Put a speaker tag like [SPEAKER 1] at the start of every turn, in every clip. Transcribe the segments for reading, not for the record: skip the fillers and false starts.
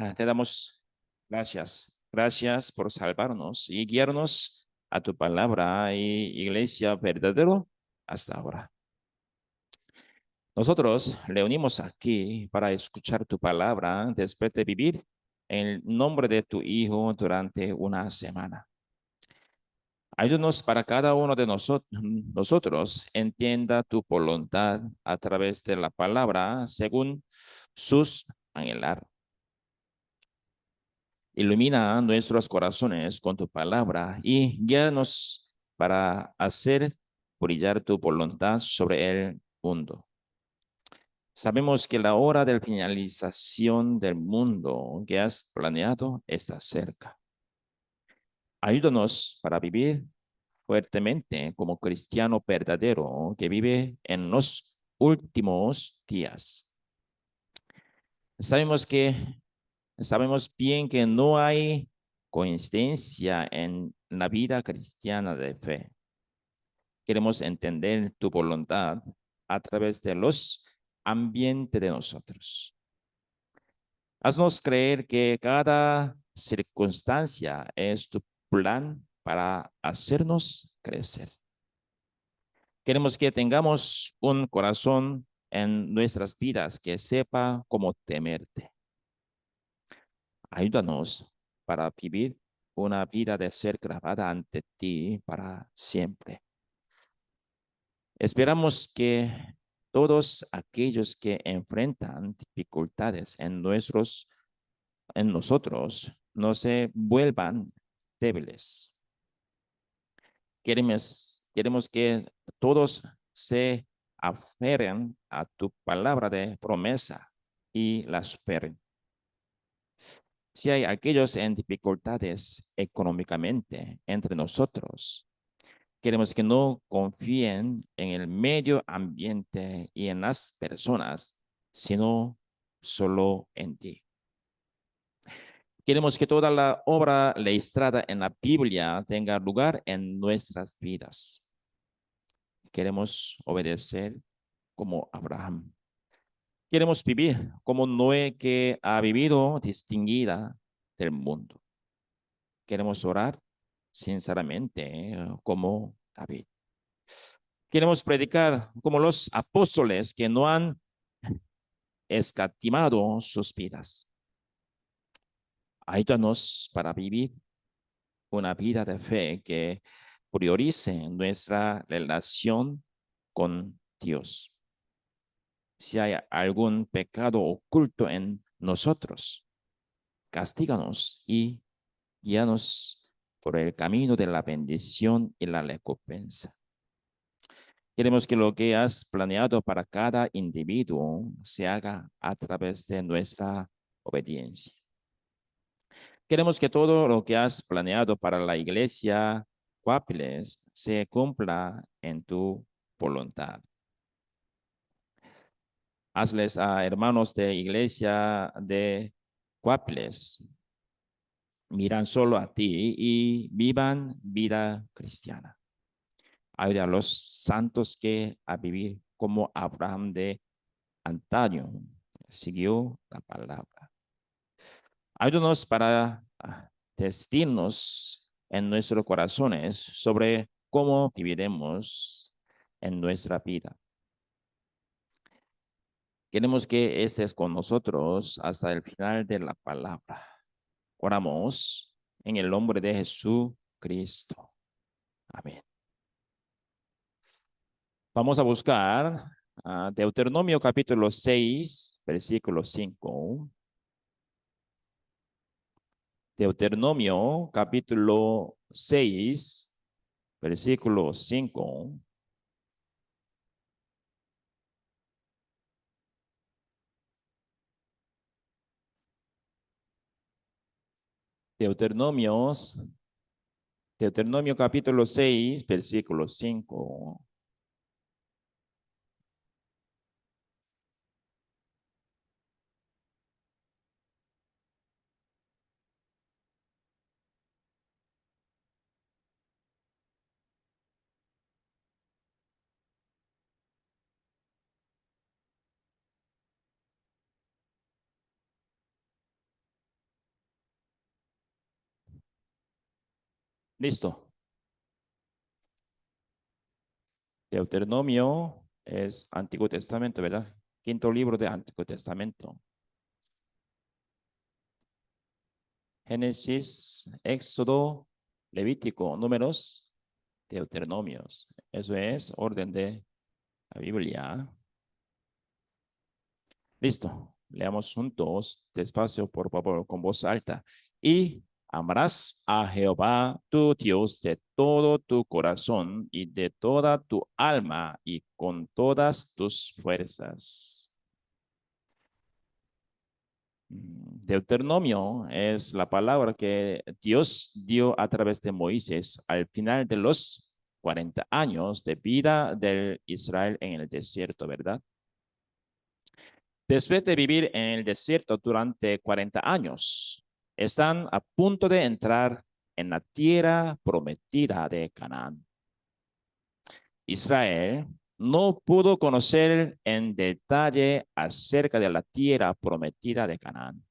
[SPEAKER 1] Te damos gracias. Gracias por salvarnos y guiarnos a tu palabra y iglesia verdadero hasta ahora. Nosotros reunimos aquí para escuchar tu palabra después de vivir en el nombre de tu Hijo durante una semana. Ayúdanos para cada uno de nosotros entienda tu voluntad a través de la palabra según sus anhelar. Ilumina nuestros corazones con tu palabra y guíanos para hacer brillar tu voluntad sobre el mundo. Sabemos que la hora de finalización del mundo que has planeado está cerca. Ayúdanos para vivir fuertemente como cristiano verdadero que vive en los últimos días. Sabemos que Sabemos bien que no hay coincidencia en la vida cristiana de fe. Queremos entender tu voluntad a través de los ambientes de nosotros. Haznos creer que cada circunstancia es tu plan para hacernos crecer. Queremos que tengamos un corazón en nuestras vidas que sepa cómo temerte. Ayúdanos para vivir una vida de ser grabada ante ti para siempre. Esperamos que todos aquellos que enfrentan dificultades en nosotros no se vuelvan débiles. Queremos que todos se aferren a tu palabra de promesa y la superen. Si hay aquellos en dificultades económicamente entre nosotros, queremos que no confíen en el medio ambiente y en las personas, sino solo en ti. Queremos que toda la obra registrada en la Biblia tenga lugar en nuestras vidas. Queremos obedecer como Abraham. Queremos vivir como Noé, que ha vivido distinguida del mundo. Queremos orar sinceramente como David. Queremos predicar como los apóstoles que no han escatimado sus vidas. Ayúdanos para vivir una vida de fe que priorice nuestra relación con Dios. Si hay algún pecado oculto en nosotros, castíganos y guíanos por el camino de la bendición y la recompensa. Queremos que lo que has planeado para cada individuo se haga a través de nuestra obediencia. Queremos que todo lo que has planeado para la iglesia Cuapiles se cumpla en tu voluntad. Hazles a hermanos de iglesia de Cuapiles, miran solo a ti y vivan vida cristiana. Ayuda a los santos que a vivir como Abraham de antaño siguió la palabra. Ayúdanos para decidirnos en nuestros corazones sobre cómo viviremos en nuestra vida. Queremos que estés con nosotros hasta el final de la palabra. Oramos en el nombre de Jesucristo. Amén. Vamos a buscar Deuteronomio capítulo 6, versículo 5. Deuteronomio capítulo 6, versículo 5. Deuteronomios, Deuteronomio capítulo 6, versículo 5. Listo. Deuteronomio es Antiguo Testamento, ¿verdad? Quinto libro de Antiguo Testamento. Génesis, Éxodo, Levítico, Números, Deuteronomios. Eso es orden de la Biblia. Listo. Leamos juntos, despacio, por favor, con voz alta. Y amarás a Jehová tu Dios de todo tu corazón y de toda tu alma y con todas tus fuerzas. Deuteronomio es la palabra que Dios dio a través de Moisés al final de los 40 años de vida del Israel en el desierto, ¿verdad? Después de vivir en el desierto durante 40 años, están a punto de entrar en la tierra prometida de Canaán. Israel no pudo conocer en detalle acerca de la tierra prometida de Canaán.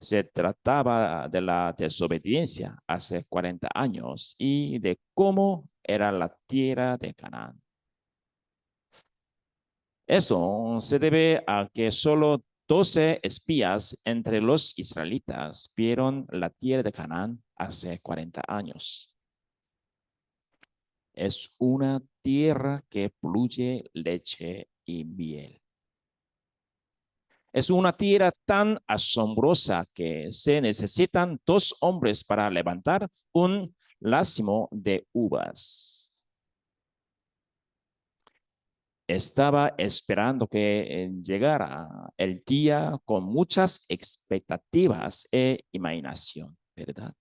[SPEAKER 1] Se trataba de la desobediencia hace 40 años y de cómo era la tierra de Canaán. Esto se debe a que solo 12 espías entre los israelitas vieron la tierra de Canaán hace 40 años. Es una tierra que fluye leche y miel. Es una tierra tan asombrosa que se necesitan 2 hombres para levantar un lacimo de uvas. Estaba esperando que llegara el día con muchas expectativas e imaginación, ¿verdad?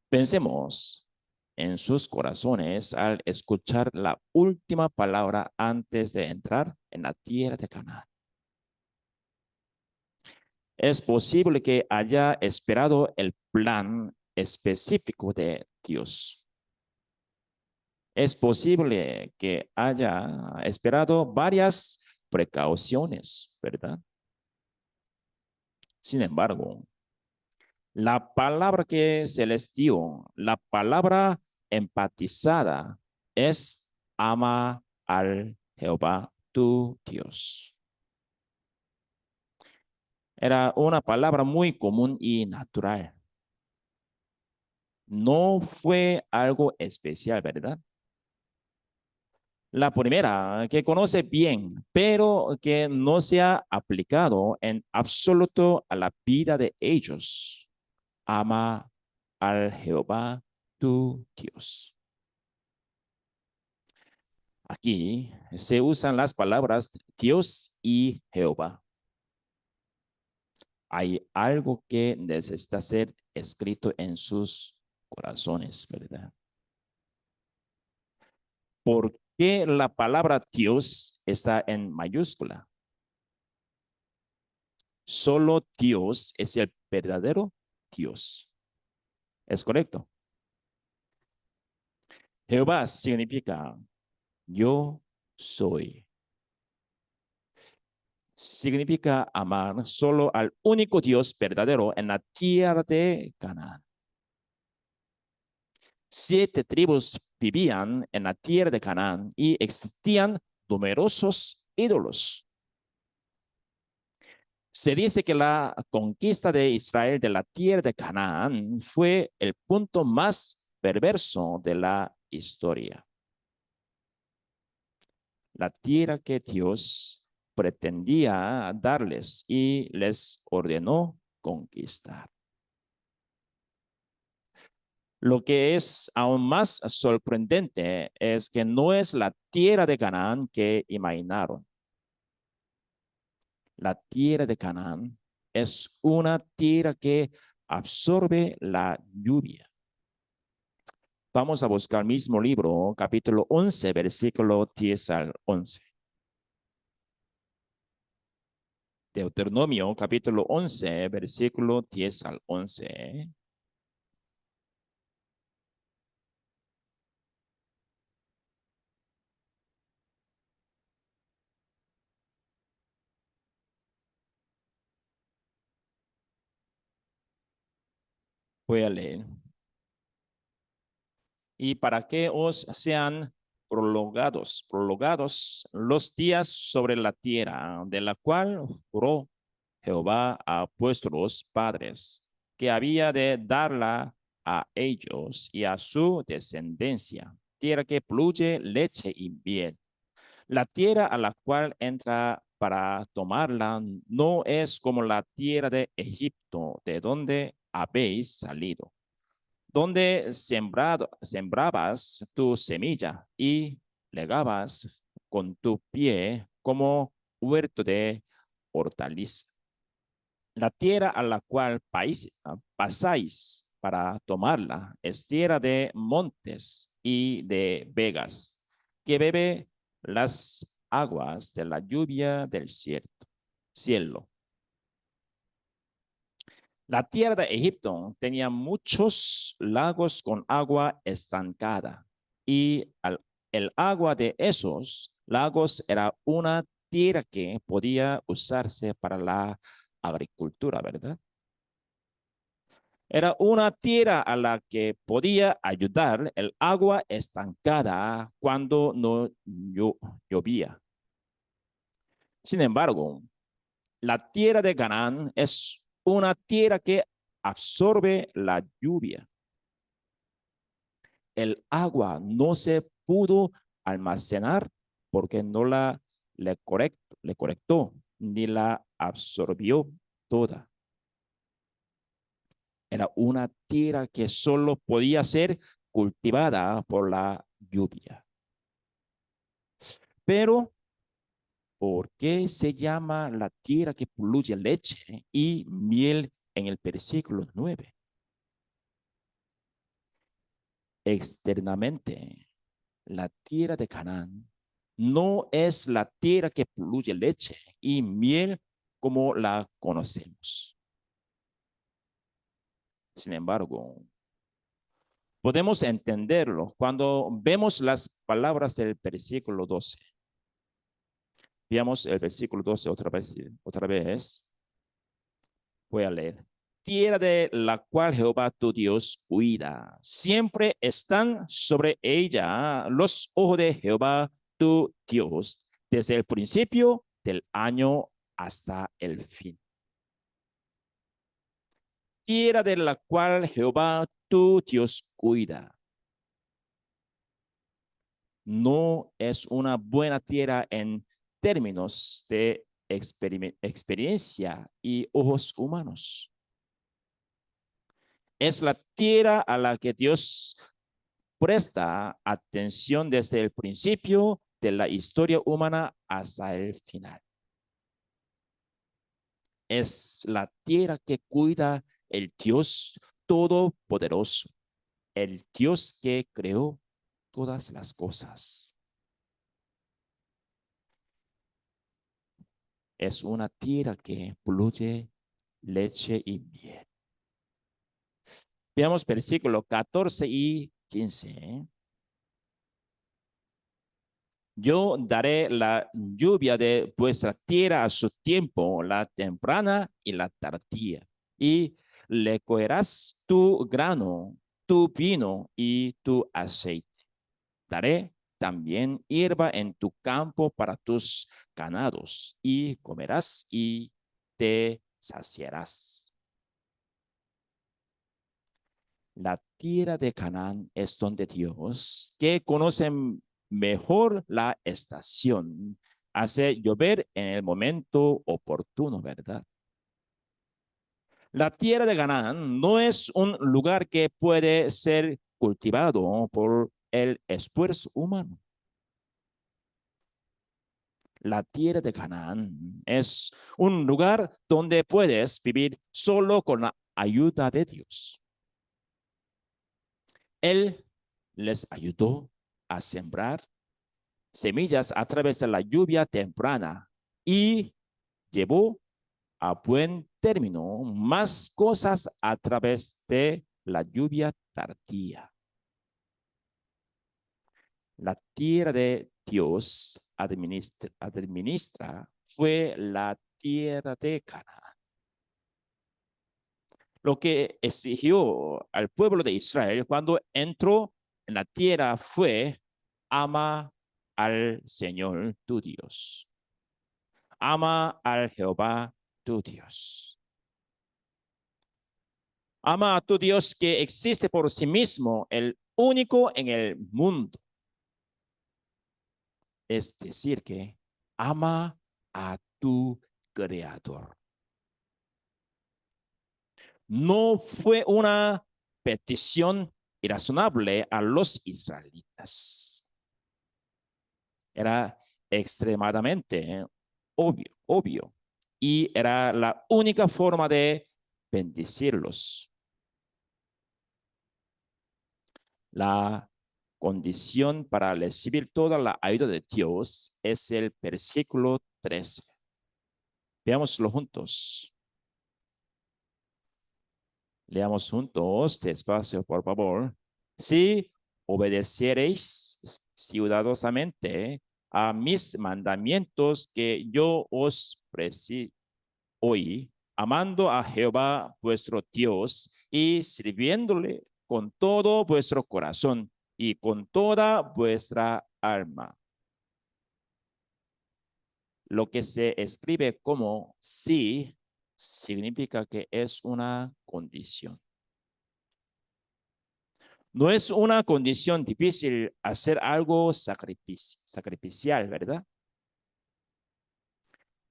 [SPEAKER 1] Pensemos en sus corazones al escuchar la última palabra antes de entrar en la tierra de Canaán. Es posible que haya esperado el plan específico de Dios. Es posible que haya esperado varias precauciones, ¿verdad? Sin embargo, la palabra que se les dio, la palabra empatizada, es ama al Jehová tu Dios. Era una palabra muy común y natural. No fue algo especial, ¿verdad? La primera, que conoce bien, pero que no se ha aplicado en absoluto a la vida de ellos. Ama al Jehová tu Dios. Aquí se usan las palabras Dios y Jehová. Hay algo que necesita ser escrito en sus corazones, ¿verdad? ¿Por qué la palabra Dios está en mayúscula? Solo Dios es el verdadero Dios. ¿Es correcto? Jehová significa yo soy. Significa amar solo al único Dios verdadero en la tierra de Canaán. 7 tribus vivían en la tierra de Canaán y existían numerosos ídolos. Se dice que la conquista de Israel de la tierra de Canaán fue el punto más perverso de la historia. La tierra que Dios pretendía darles y les ordenó conquistar. Lo que es aún más sorprendente es que no es la tierra de Canaán que imaginaron. La tierra de Canaán es una tierra que absorbe la lluvia. Vamos a buscar el mismo libro, capítulo 11, versículo 10 al 11. Deuteronomio, capítulo 11, versículo 10 al 11. Voy a leer. Y para que os sean prolongados los días sobre la tierra, de la cual juró Jehová a vuestros padres, que había de darla a ellos y a su descendencia, tierra que fluye leche y miel. La tierra a la cual entra para tomarla no es como la tierra de Egipto, de donde habéis salido, donde sembrabas tu semilla y legabas con tu pie como huerto de hortaliza. La tierra a la cual pasáis para tomarla es tierra de montes y de vegas, que bebe las aguas de la lluvia del cielo. La tierra de Egipto tenía muchos lagos con agua estancada y el agua de esos lagos era una tierra que podía usarse para la agricultura, ¿verdad? Era una tierra a la que podía ayudar el agua estancada cuando no llovía. Sin embargo, la tierra de Canaán es una tierra que absorbe la lluvia. El agua no se pudo almacenar porque no le correctó ni la absorbió toda. Era una tierra que solo podía ser cultivada por la lluvia. Pero, ¿por qué se llama la tierra que fluye leche y miel en el versículo 9? Externamente, la tierra de Canaán no es la tierra que fluye leche y miel como la conocemos. Sin embargo, podemos entenderlo cuando vemos las palabras del versículo 12. Veamos el versículo 12 otra vez. Otra vez. Voy a leer. Tierra de la cual Jehová tu Dios cuida. Siempre están sobre ella los ojos de Jehová tu Dios, desde el principio del año hasta el fin. Tierra de la cual Jehová tu Dios cuida. No es una buena tierra en términos de experiencia y ojos humanos. Es la tierra a la que Dios presta atención desde el principio de la historia humana hasta el final. Es la tierra que cuida el Dios todopoderoso, el Dios que creó todas las cosas. Es una tierra que fluye leche y miel. Veamos versículos 14 y 15. Yo daré la lluvia de vuestra tierra a su tiempo, la temprana y la tardía, y le cogerás tu grano, tu vino y tu aceite. Daré también hierba en tu campo para tus ganados, y comerás y te saciarás. La tierra de Canaán es donde Dios, que conoce mejor la estación, hace llover en el momento oportuno, ¿verdad? La tierra de Canaán no es un lugar que puede ser cultivado por el esfuerzo humano. La tierra de Canaán es un lugar donde puedes vivir solo con la ayuda de Dios. Él les ayudó a sembrar semillas a través de la lluvia temprana y llevó a buen término más cosas a través de la lluvia tardía. La tierra de Dios administra fue la tierra de Canaán. Lo que exigió al pueblo de Israel cuando entró en la tierra fue: ama al Señor tu Dios. Ama al Jehová tu Dios. Ama a tu Dios que existe por sí mismo, el único en el mundo. Es decir, que ama a tu Creador. No fue una petición irrazonable a los israelitas. Era extremadamente obvio, y era la única forma de bendecirlos. La condición para recibir toda la ayuda de Dios es el versículo 13. Veámoslo juntos. Leamos juntos, despacio, por favor. Si obedeciereis cuidadosamente a mis mandamientos que yo os prescribo hoy, amando a Jehová vuestro Dios y sirviéndole con todo vuestro corazón y con toda vuestra alma. Lo que se escribe como sí significa que es una condición. No es una condición difícil hacer algo sacrificial, ¿verdad?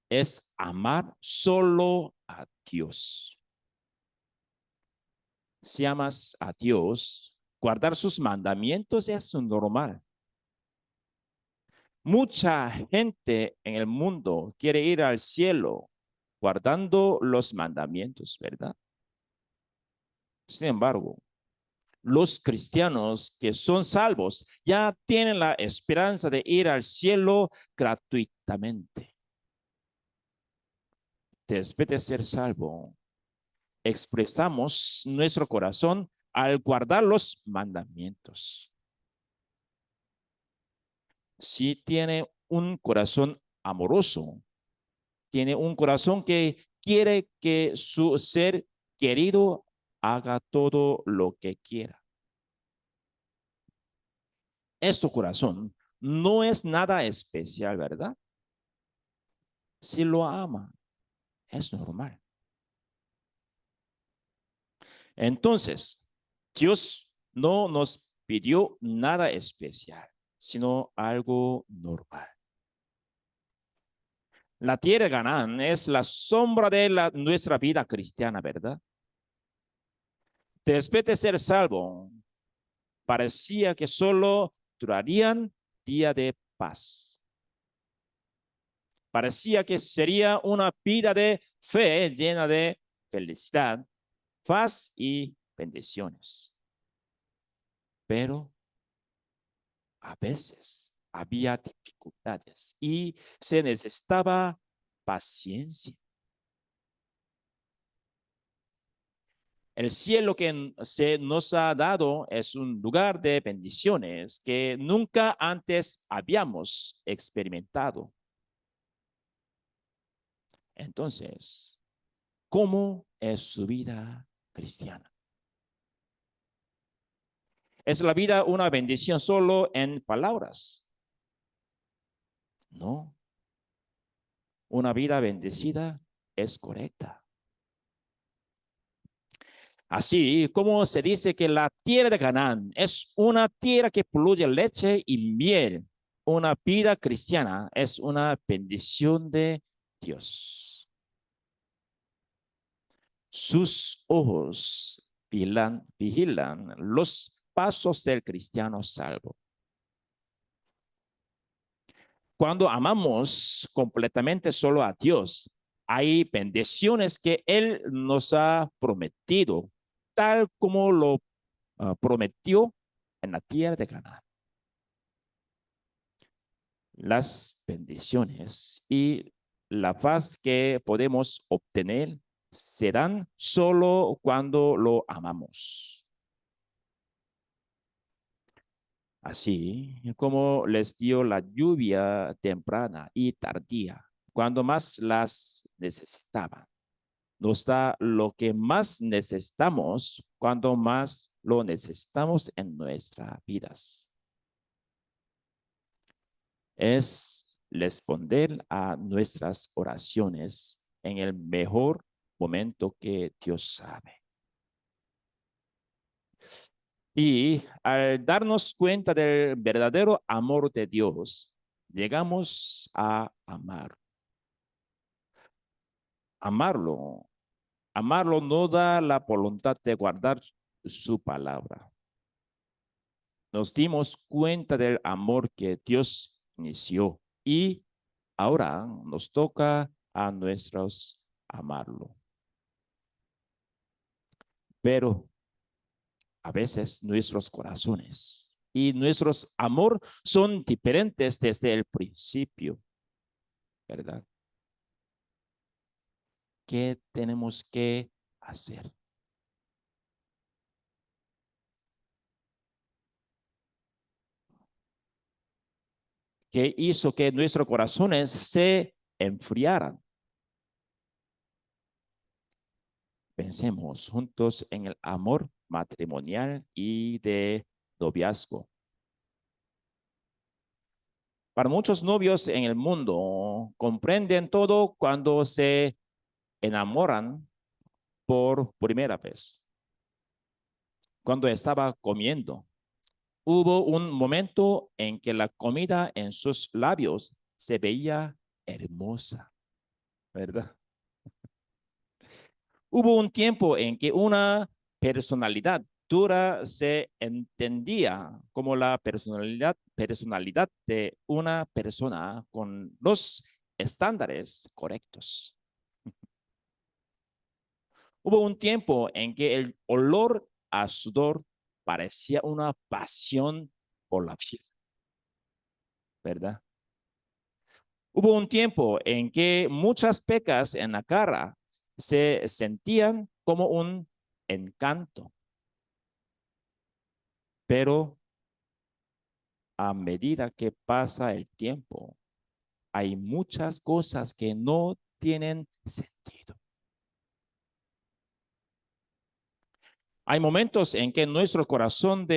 [SPEAKER 1] Es amar solo a Dios. Si amas a Dios, guardar sus mandamientos es normal. Mucha gente en el mundo quiere ir al cielo guardando los mandamientos, ¿verdad? Sin embargo, los cristianos que son salvos ya tienen la esperanza de ir al cielo gratuitamente. Después de ser salvo, expresamos nuestro corazón al guardar los mandamientos. Si tiene un corazón amoroso, tiene un corazón que quiere que su ser querido haga todo lo que quiera. Este corazón no es nada especial, ¿verdad? Si lo ama, es normal. Entonces, Dios no nos pidió nada especial, sino algo normal. La tierra de Canaán es la sombra de nuestra vida cristiana, ¿verdad? Después de ser salvo, parecía que solo durarían día de paz. Parecía que sería una vida de fe llena de felicidad, paz y bendiciones. Pero a veces había dificultades y se necesitaba paciencia. El cielo que se nos ha dado es un lugar de bendiciones que nunca antes habíamos experimentado. Entonces, ¿cómo es su vida cristiana? ¿Es la vida una bendición solo en palabras? No. Una vida bendecida es correcta. Así como se dice que la tierra de Canaán es una tierra que fluye leche y miel, una vida cristiana es una bendición de Dios. Sus ojos vigilan los pasos del cristiano salvo. Cuando amamos completamente solo a Dios, hay bendiciones que Él nos ha prometido, tal como lo prometió en la tierra de Canaán. Las bendiciones y la paz que podemos obtener serán solo cuando lo amamos. Así como les dio la lluvia temprana y tardía, cuando más las necesitaban. nos da lo que más necesitamos cuando más lo necesitamos en nuestras vidas. Es responder a nuestras oraciones en el mejor momento que Dios sabe. Y al darnos cuenta del verdadero amor de Dios, llegamos a amar. Amarlo. Amarlo no da la voluntad de guardar su palabra. Nos dimos cuenta del amor que Dios inició y ahora nos toca a nuestros amarlo. Pero a veces nuestros corazones y nuestros amor son diferentes desde el principio, ¿verdad? ¿Qué tenemos que hacer? ¿Qué hizo que nuestros corazones se enfriaran? Pensemos juntos en el amor matrimonial y de noviazgo. Para muchos novios en el mundo, comprenden todo cuando se enamoran por primera vez. Cuando estaba comiendo, hubo un momento en que la comida en sus labios se veía hermosa, ¿verdad? Hubo un tiempo en que una personalidad dura se entendía como la personalidad de una persona con los estándares correctos. Hubo un tiempo en que el olor a sudor parecía una pasión por la vida, ¿verdad? Hubo un tiempo en que muchas pecas en la cara se sentían como un encanto, pero a medida que pasa el tiempo, hay muchas cosas que no tienen sentido. Hay momentos en que nuestro corazón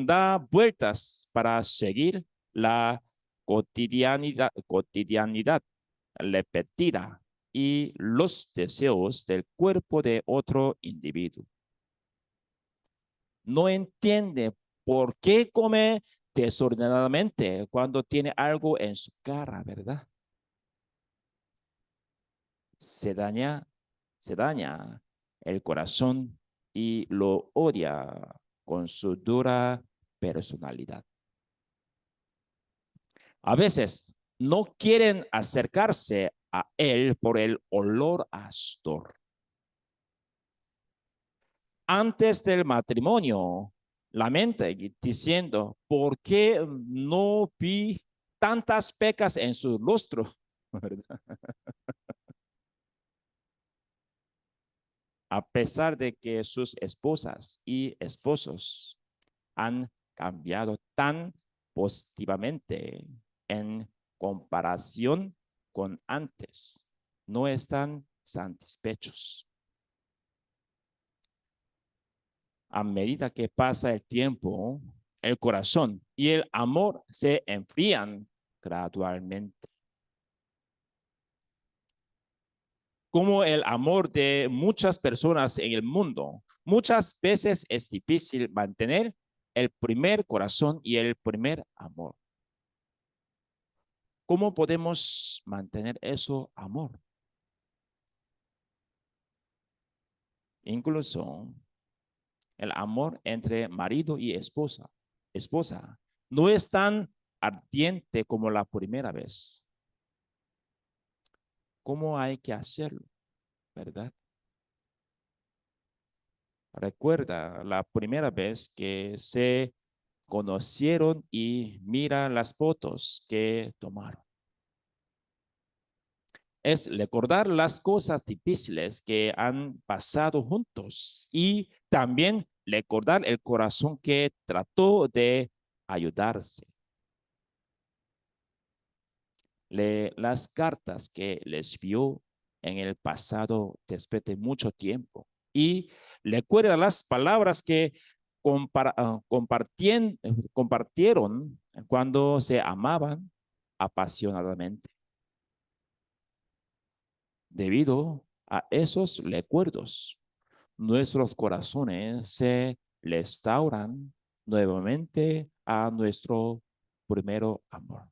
[SPEAKER 1] da vueltas para seguir la cotidianidad repetida y los deseos del cuerpo de otro individuo. No entiende por qué come desordenadamente cuando tiene algo en su cara, ¿verdad? Se daña, se daña el corazón y lo odia con su dura personalidad. A veces no quieren acercarse a él por el olor a sudor. Antes del matrimonio, lamenta diciendo, ¿por qué no vi tantas pecas en su rostro? ¿Verdad? A pesar de que sus esposas y esposos han cambiado tan positivamente en comparación con antes, no están satisfechos. A medida que pasa el tiempo, el corazón y el amor se enfrían gradualmente. Como el amor de muchas personas en el mundo, muchas veces es difícil mantener el primer corazón y el primer amor. ¿Cómo podemos mantener eso amor? Incluso el amor entre marido y esposa no es tan ardiente como la primera vez. ¿Cómo hay que hacerlo? ¿Verdad? Recuerda la primera vez que se conocieron y mira las fotos que tomaron. Es recordar las cosas difíciles que han pasado juntos y también recordar el corazón que trató de ayudarse. Lee las cartas que les vio en el pasado después de mucho tiempo. Y recuerda las palabras que compartieron cuando se amaban apasionadamente. Debido a esos recuerdos, nuestros corazones se restauran nuevamente a nuestro primer amor.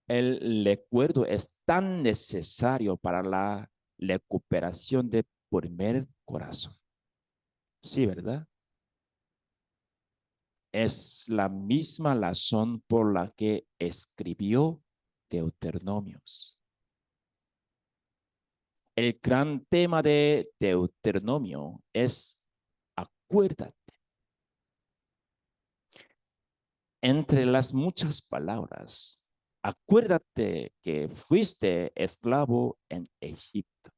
[SPEAKER 1] El recuerdo es tan necesario para la recuperación del primer corazón. Sí, ¿verdad? Es la misma razón por la que escribió Deuteronomios. El gran tema de Deuteronomio es acuérdate. Entre las muchas palabras, acuérdate que fuiste esclavo en Egipto.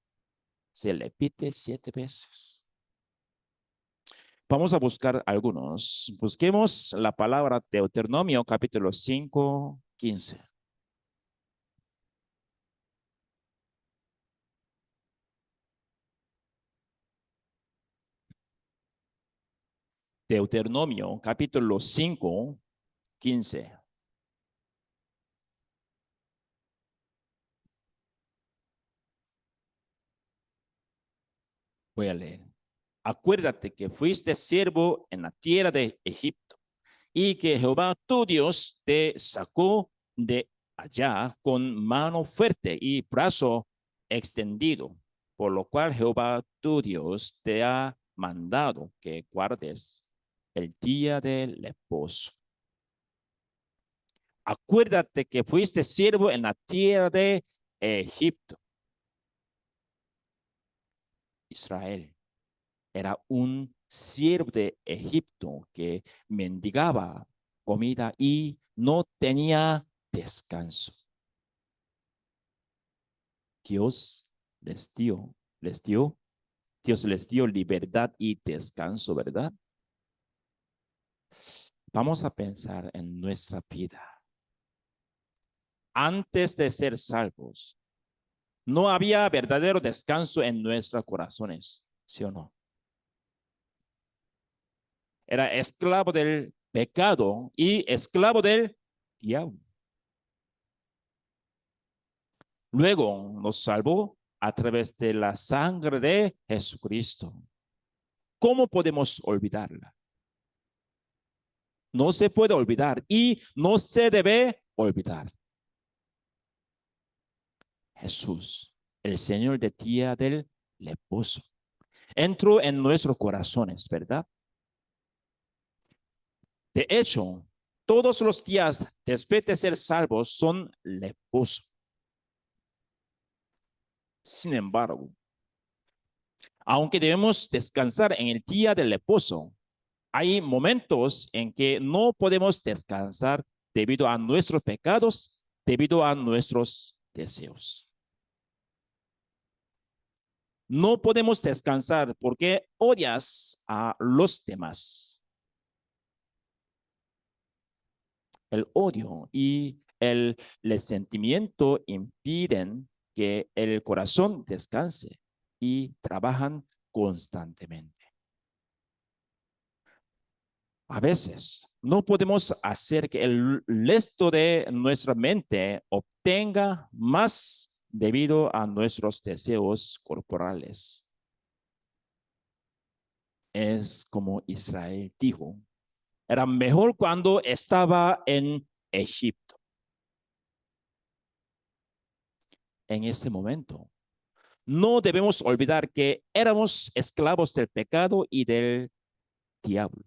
[SPEAKER 1] Se repite 7 veces. Vamos a buscar algunos. Busquemos la palabra Deuteronomio capítulo 5, 15. Deuteronomio capítulo 5, 15. Voy a leer. Acuérdate que fuiste siervo en la tierra de Egipto y que Jehová tu Dios te sacó de allá con mano fuerte y brazo extendido, por lo cual Jehová tu Dios te ha mandado que guardes el día del reposo. Acuérdate que fuiste siervo en la tierra de Egipto. Israel era un siervo de Egipto que mendigaba comida y no tenía descanso. Dios les dio, les dio, Dios les dio libertad y descanso, ¿verdad? Vamos a pensar en nuestra vida. Antes de ser salvos, no había verdadero descanso en nuestros corazones, ¿sí o no? Era esclavo del pecado y esclavo del diablo. Luego nos salvó a través de la sangre de Jesucristo. ¿Cómo podemos olvidarla? No se puede olvidar y no se debe olvidar. Jesús, el Señor de día del reposo, entró en nuestros corazones, ¿verdad? De hecho, todos los días después de ser salvos son reposo. Sin embargo, aunque debemos descansar en el día del reposo, hay momentos en que no podemos descansar debido a nuestros pecados, debido a nuestros deseos. No podemos descansar porque odias a los demás. El odio y el resentimiento impiden que el corazón descanse y trabajan constantemente. A veces no podemos hacer que el resto de nuestra mente obtenga más debido a nuestros deseos corporales. Es como Israel dijo, era mejor cuando estaba en Egipto. En este momento, no debemos olvidar que éramos esclavos del pecado y del diablo.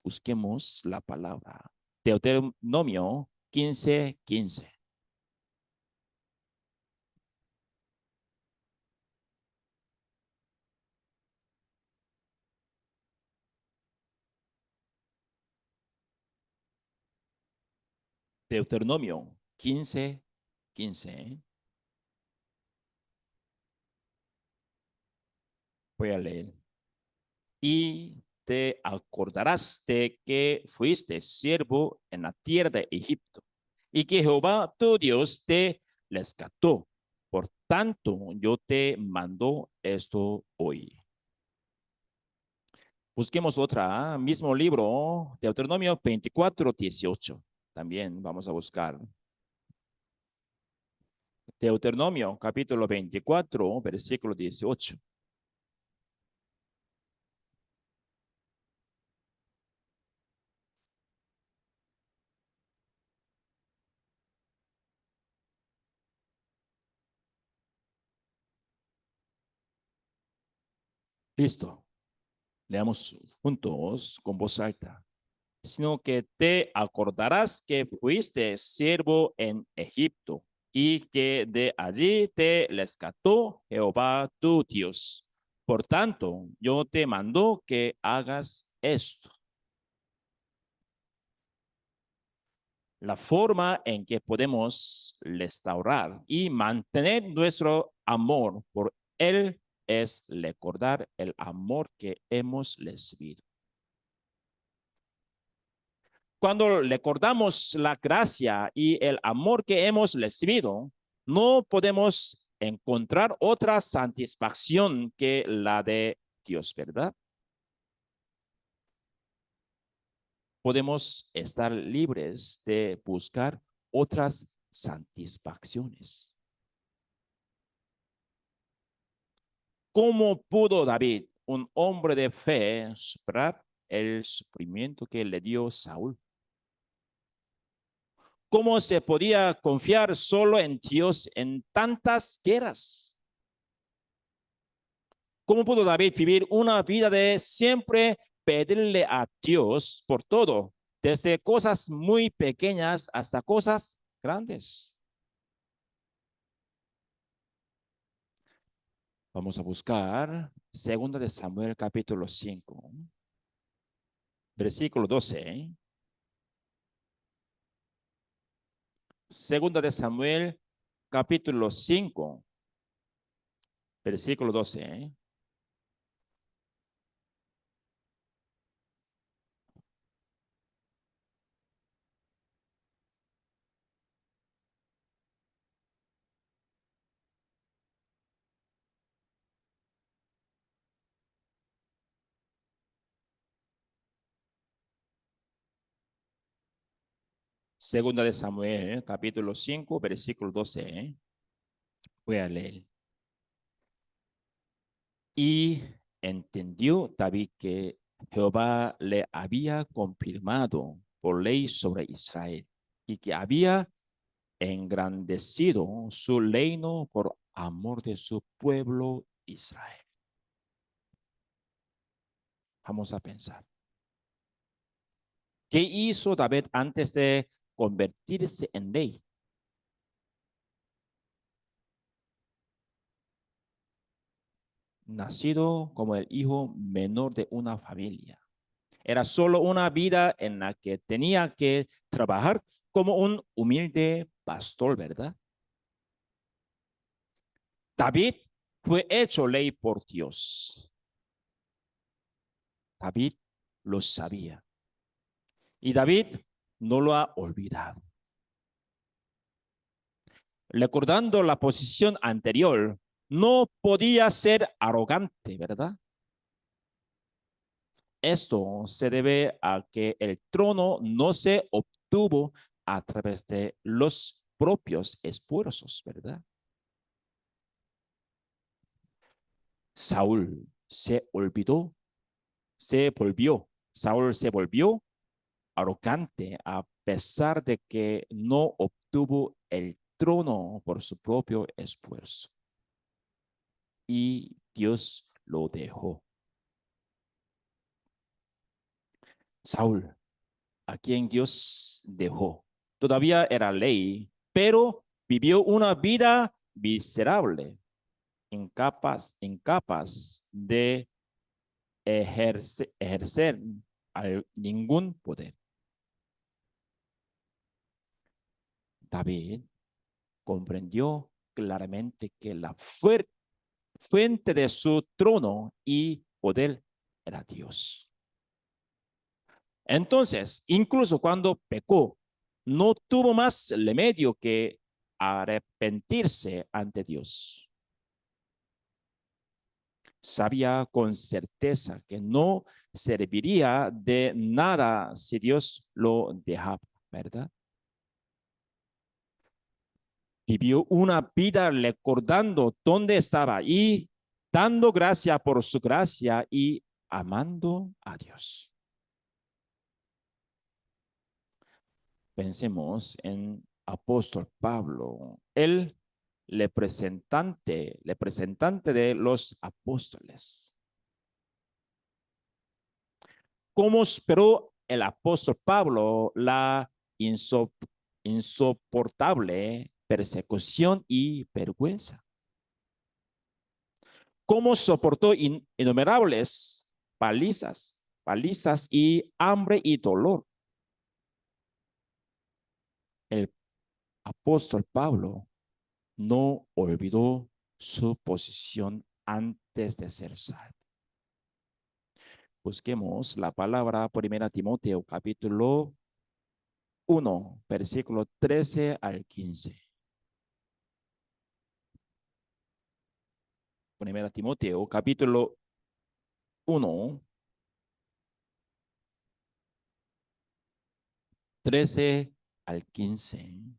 [SPEAKER 1] Busquemos la palabra. Deuteronomio 15, 15. Deuteronomio 15, 15. Voy a leer. Y te acordarás de que fuiste siervo en la tierra de Egipto y que Jehová tu Dios te rescató. Por tanto, yo te mando esto hoy. Busquemos otra, mismo libro, Deuteronomio 24:18. También vamos a buscar. Deuteronomio capítulo 24, versículo 18. Listo. Leamos juntos con voz alta. Sino que te acordarás que fuiste siervo en Egipto y que de allí te rescató Jehová tu Dios. Por tanto, yo te mando que hagas esto. La forma en que podemos restaurar y mantener nuestro amor por Él es recordar el amor que hemos recibido. Cuando recordamos la gracia y el amor que hemos recibido, no podemos encontrar otra satisfacción que la de Dios, ¿verdad? Podemos estar libres de buscar otras satisfacciones. ¿Cómo pudo David, un hombre de fe, superar el sufrimiento que le dio Saúl? ¿Cómo se podía confiar solo en Dios en tantas guerras? ¿Cómo pudo David vivir una vida de siempre pedirle a Dios por todo, desde cosas muy pequeñas hasta cosas grandes? Vamos a buscar 2 de Samuel capítulo 5, versículo 12. 2 de Samuel capítulo 5, versículo 12. Segunda de Samuel, capítulo 5, versículo 12. Voy a leer. Y entendió David que Jehová le había confirmado por ley sobre Israel y que había engrandecido su reino por amor de su pueblo Israel. Vamos a pensar. ¿Qué hizo David antes de convertirse en rey? Nacido como el hijo menor de una familia. Era solo una vida en la que tenía que trabajar como un humilde pastor, ¿verdad? David fue hecho ley por Dios. David lo sabía. Y David no lo ha olvidado. Recordando la posición anterior, no podía ser arrogante, ¿verdad? Esto se debe a que el trono no se obtuvo a través de los propios esfuerzos, ¿verdad? Saúl se olvidó, Saúl se volvió arrogante a pesar de que no obtuvo el trono por su propio esfuerzo. Y Dios lo dejó. Saúl, a quien Dios dejó, todavía era ley, pero vivió una vida miserable, incapaz de ejercer ningún poder. David comprendió claramente que la fuente de su trono y poder era Dios. Entonces, incluso cuando pecó, no tuvo más remedio que arrepentirse ante Dios. Sabía con certeza que no serviría de nada si Dios lo dejaba, ¿verdad? Vivió una vida recordando dónde estaba y dando gracia por su gracia y amando a Dios. Pensemos en apóstol Pablo, el representante de los apóstoles. ¿Cómo esperó el apóstol Pablo la insoportable persecución y vergüenza? ¿Cómo soportó innumerables palizas y hambre y dolor? El apóstol Pablo no olvidó su posición antes de ser salvo. Busquemos la palabra 1 Timoteo capítulo 1, versículo 13 al 15. 1 Timoteo capítulo 1, 13 al 15.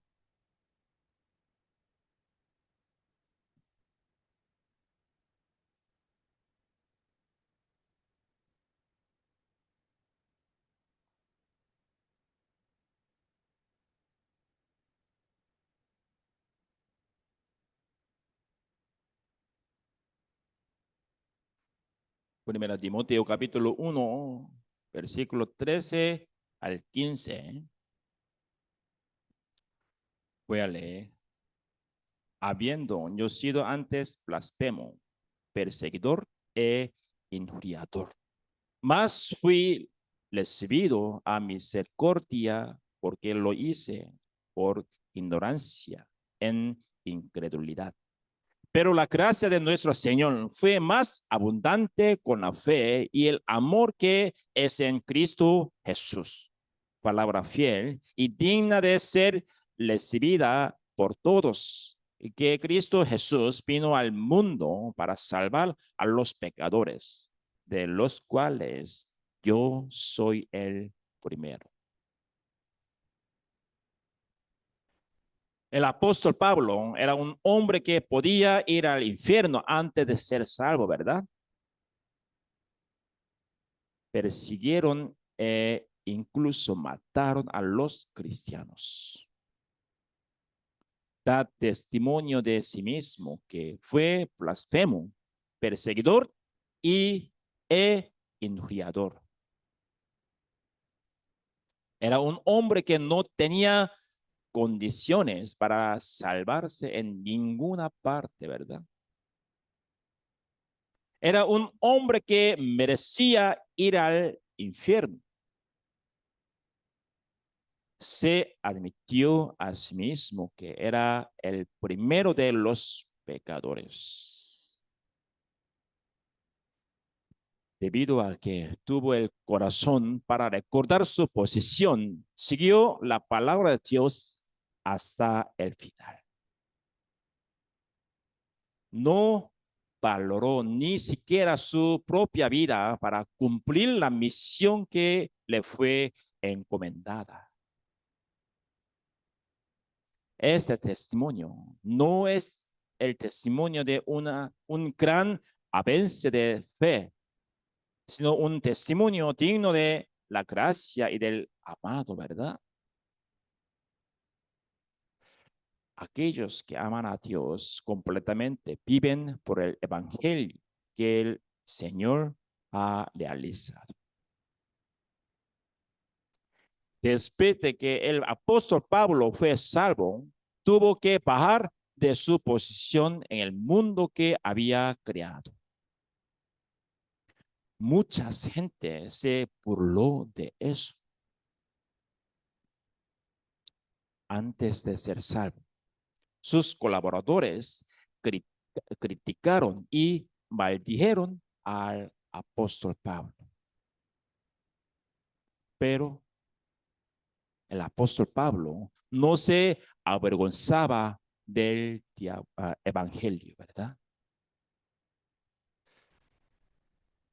[SPEAKER 1] 1 Timoteo capítulo 1, versículo 13 al 15. Voy a leer. Habiendo yo sido antes blasfemo, perseguidor e injuriador, mas fui recibido a misericordia porque lo hice por ignorancia en incredulidad. Pero la gracia de nuestro Señor fue más abundante con la fe y el amor que es en Cristo Jesús. Palabra fiel y digna de ser recibida por todos, que Cristo Jesús vino al mundo para salvar a los pecadores, de los cuales yo soy el primero. El apóstol Pablo era un hombre que podía ir al infierno antes de ser salvo, ¿verdad? Persiguieron e incluso mataron a los cristianos. Da testimonio de sí mismo que fue blasfemo, perseguidor y injuriador. Era un hombre que no tenía condiciones para salvarse en ninguna parte, ¿verdad? Era un hombre que merecía ir al infierno. Se admitió a sí mismo que era el primero de los pecadores. Debido a que tuvo el corazón para recordar su posición, siguió la palabra de Dios hasta el final. No valoró ni siquiera su propia vida para cumplir la misión que le fue encomendada. Este testimonio no es el testimonio de un gran avance de fe, sino un testimonio digno de la gracia y del amado, ¿verdad? Aquellos que aman a Dios completamente viven por el evangelio que el Señor ha realizado. Después de que el apóstol Pablo fue salvo, tuvo que bajar de su posición en el mundo que había creado. Mucha gente se burló de eso antes de ser salvo. Sus colaboradores criticaron y maldijeron al apóstol Pablo. Pero El apóstol Pablo no se avergonzaba del evangelio, ¿verdad?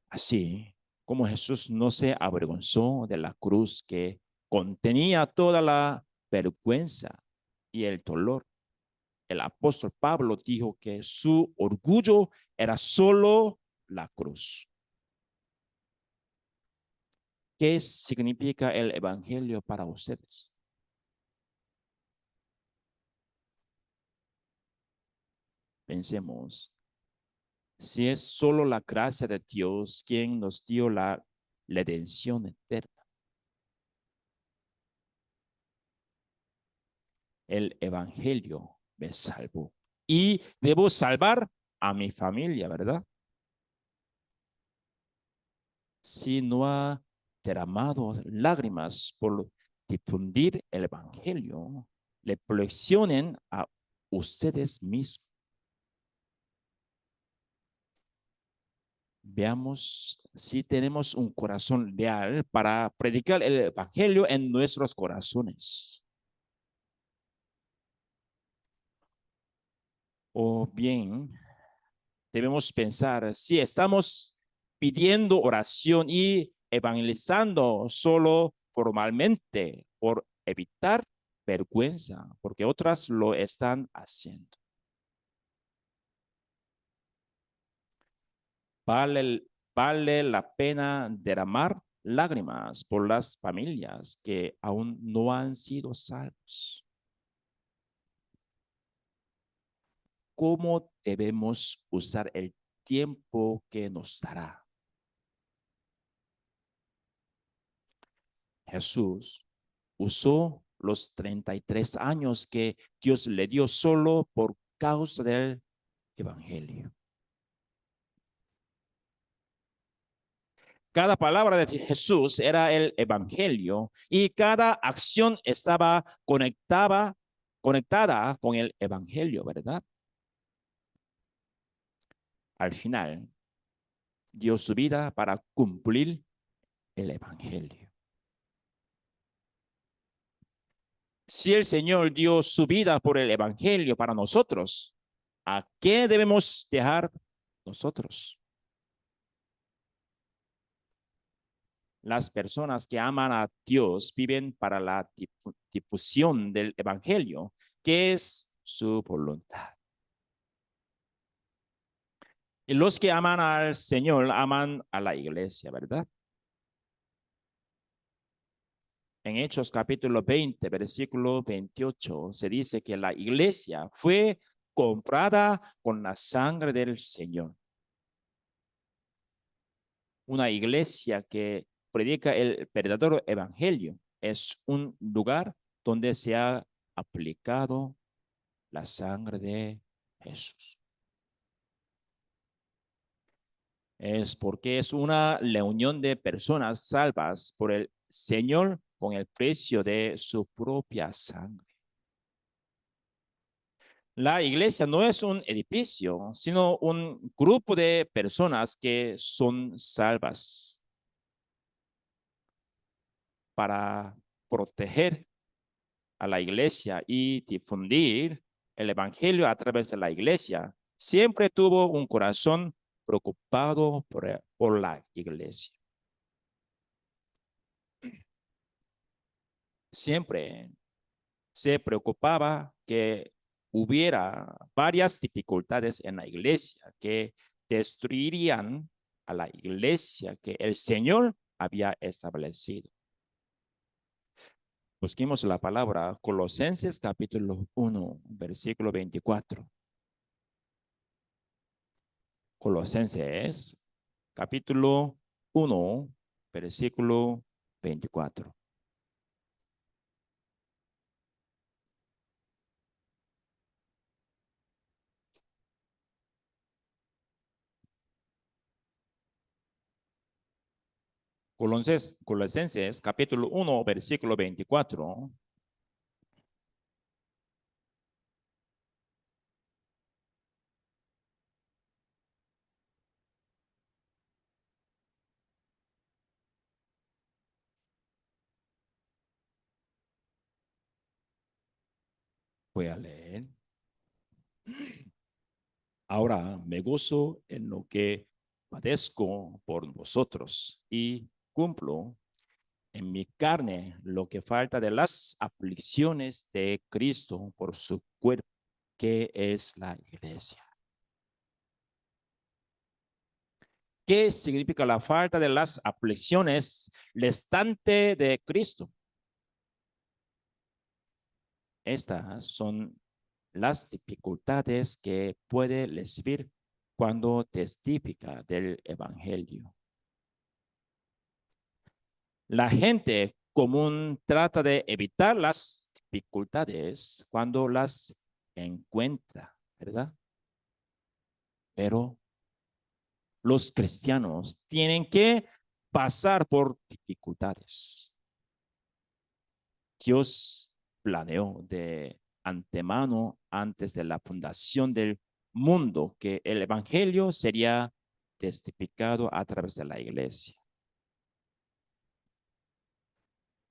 [SPEAKER 1] Así como Jesús no se avergonzó de la cruz que contenía toda la vergüenza y el dolor. El apóstol Pablo dijo que su orgullo era solo la cruz. ¿Qué significa el evangelio para ustedes? Pensemos, si es solo la gracia de Dios quien nos dio la redención eterna, el evangelio me salvó y debo salvar a mi familia, ¿verdad? Si no ha derramado lágrimas por difundir el evangelio, le proyeccionen a ustedes mismos. Veamos si tenemos un corazón real para predicar el evangelio en nuestros corazones. O bien, debemos pensar si estamos pidiendo oración y evangelizando solo formalmente por evitar vergüenza, porque otras lo están haciendo. Vale, vale la pena derramar lágrimas por las familias que aún no han sido salvos. ¿Cómo debemos usar el tiempo que nos dará? Jesús usó los 33 años que Dios le dio solo por causa del Evangelio. Cada palabra de Jesús era el Evangelio y cada acción estaba conectada con el Evangelio, ¿verdad? Al final, dio su vida para cumplir el Evangelio. Si el Señor dio su vida por el Evangelio para nosotros, ¿a qué debemos dejar nosotros? Las personas que aman a Dios viven para la difusión del Evangelio, que es su voluntad. Y los que aman al Señor aman a la iglesia, ¿verdad? En Hechos capítulo 20, versículo 28, se dice que la iglesia fue comprada con la sangre del Señor. Una iglesia que predica el verdadero evangelio es un lugar donde se ha aplicado la sangre de Jesús. Es porque es una reunión de personas salvas por el Señor con el precio de su propia sangre. La iglesia no es un edificio, sino un grupo de personas que son salvas para proteger a la iglesia y difundir el evangelio a través de la iglesia. Siempre tuvo un corazón preocupado por la iglesia. Siempre se preocupaba que hubiera varias dificultades en la iglesia que destruirían a la iglesia que el Señor había establecido. Busquemos la palabra Colosenses capítulo 1, versículo 24. Colosenses capítulo 1, versículo 24. Colosenses capítulo 1, versículo 24. Voy a leer. Ahora me gozo en lo que padezco por vosotros y cumplo en mi carne lo que falta de las aflicciones de Cristo por su cuerpo, que es la iglesia. ¿Qué significa la falta de las aflicciones restante de Cristo? Estas son las dificultades que puede recibir cuando testifica del evangelio. La gente común trata de evitar las dificultades cuando las encuentra, ¿verdad? Pero los cristianos tienen que pasar por dificultades. Dios planeó de antemano, antes de la fundación del mundo, que el evangelio sería testificado a través de la iglesia.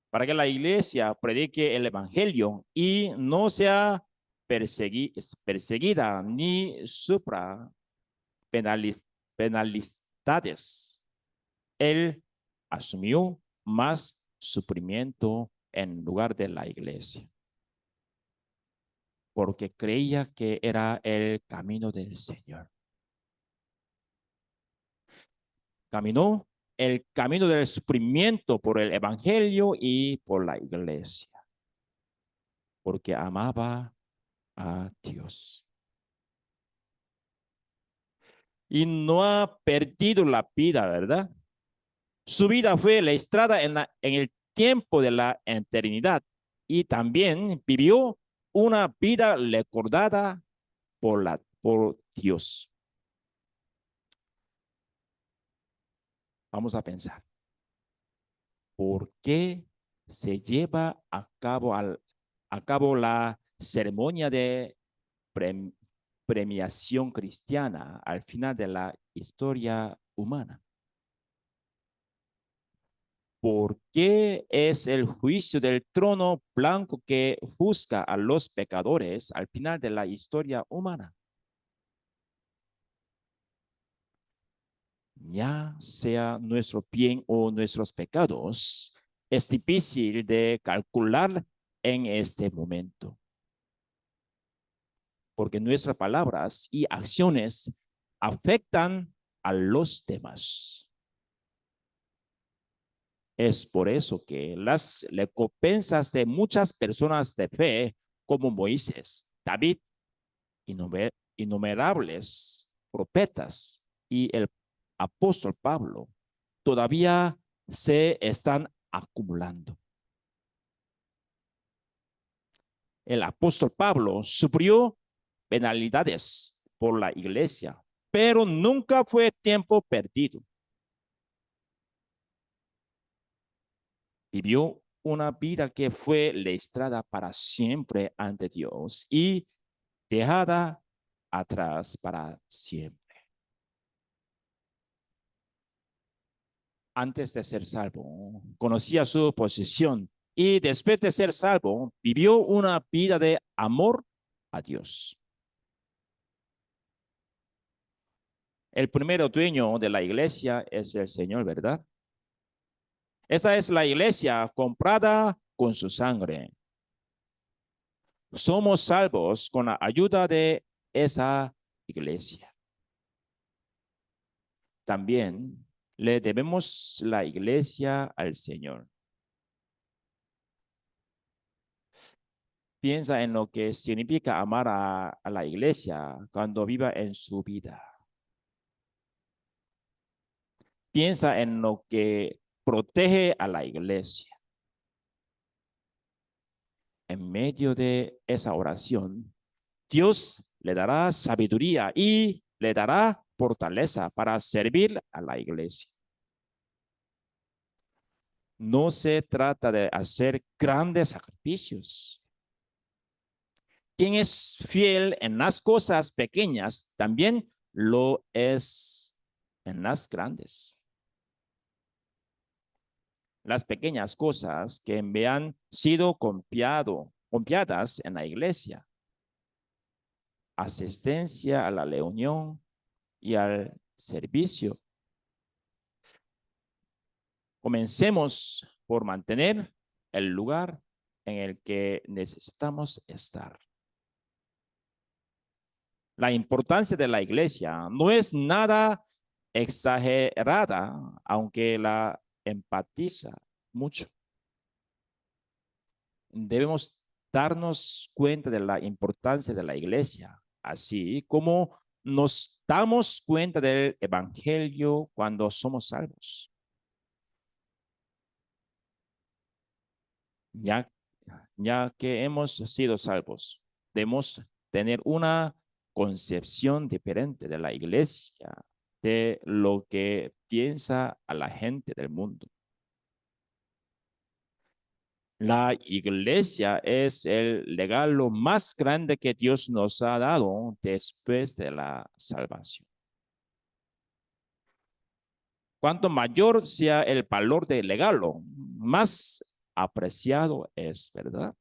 [SPEAKER 1] Para que la iglesia predique el evangelio y no sea perseguida ni sufra penalidades. Él asumió más sufrimiento en lugar de la iglesia, porque creía que era el camino del Señor. Caminó el camino del sufrimiento por el evangelio y por la iglesia, porque amaba a Dios. Y no ha perdido la vida, ¿verdad? Su vida fue registrada en el tiempo de la eternidad y también vivió una vida recordada por Dios. Vamos a pensar, ¿por qué se lleva a cabo la ceremonia de premiación cristiana al final de la historia humana? ¿Por qué es el juicio del trono blanco que juzga a los pecadores al final de la historia humana? Ya sea nuestro bien o nuestros pecados, es difícil de calcular en este momento, porque nuestras palabras y acciones afectan a los demás. Es por eso que las recompensas de muchas personas de fe, como Moisés, David, innumerables profetas y el apóstol Pablo, todavía se están acumulando. El apóstol Pablo sufrió penalidades por la iglesia, pero nunca fue tiempo perdido. Vivió una vida que fue registrada para siempre ante Dios y dejada atrás para siempre. Antes de ser salvo, conocía su posición y después de ser salvo, vivió una vida de amor a Dios. El primer dueño de la iglesia es el Señor, ¿verdad? Esa es la iglesia comprada con su sangre. Somos salvos con la ayuda de esa iglesia. También le debemos la iglesia al Señor. Piensa en lo que significa amar a la iglesia cuando viva en su vida. Piensa en lo que protege a la iglesia. En medio de esa oración, Dios le dará sabiduría y le dará fortaleza para servir a la iglesia. No se trata de hacer grandes sacrificios. Quien es fiel en las cosas pequeñas, también lo es en las grandes. Las pequeñas cosas que me han sido confiadas en la iglesia asistencia a la reunión y al servicio. Comencemos por mantener el lugar en el que necesitamos estar. La importancia de la iglesia no es nada exagerada, aunque la empatiza mucho. Debemos darnos cuenta de la importancia de la iglesia, así como nos damos cuenta del evangelio cuando somos salvos. Ya, ya que hemos sido salvos, debemos tener una concepción diferente de la iglesia, de lo que piensa a la gente del mundo. La iglesia es el regalo más grande que Dios nos ha dado después de la salvación. Cuanto mayor sea el valor del regalo, más apreciado es, ¿verdad?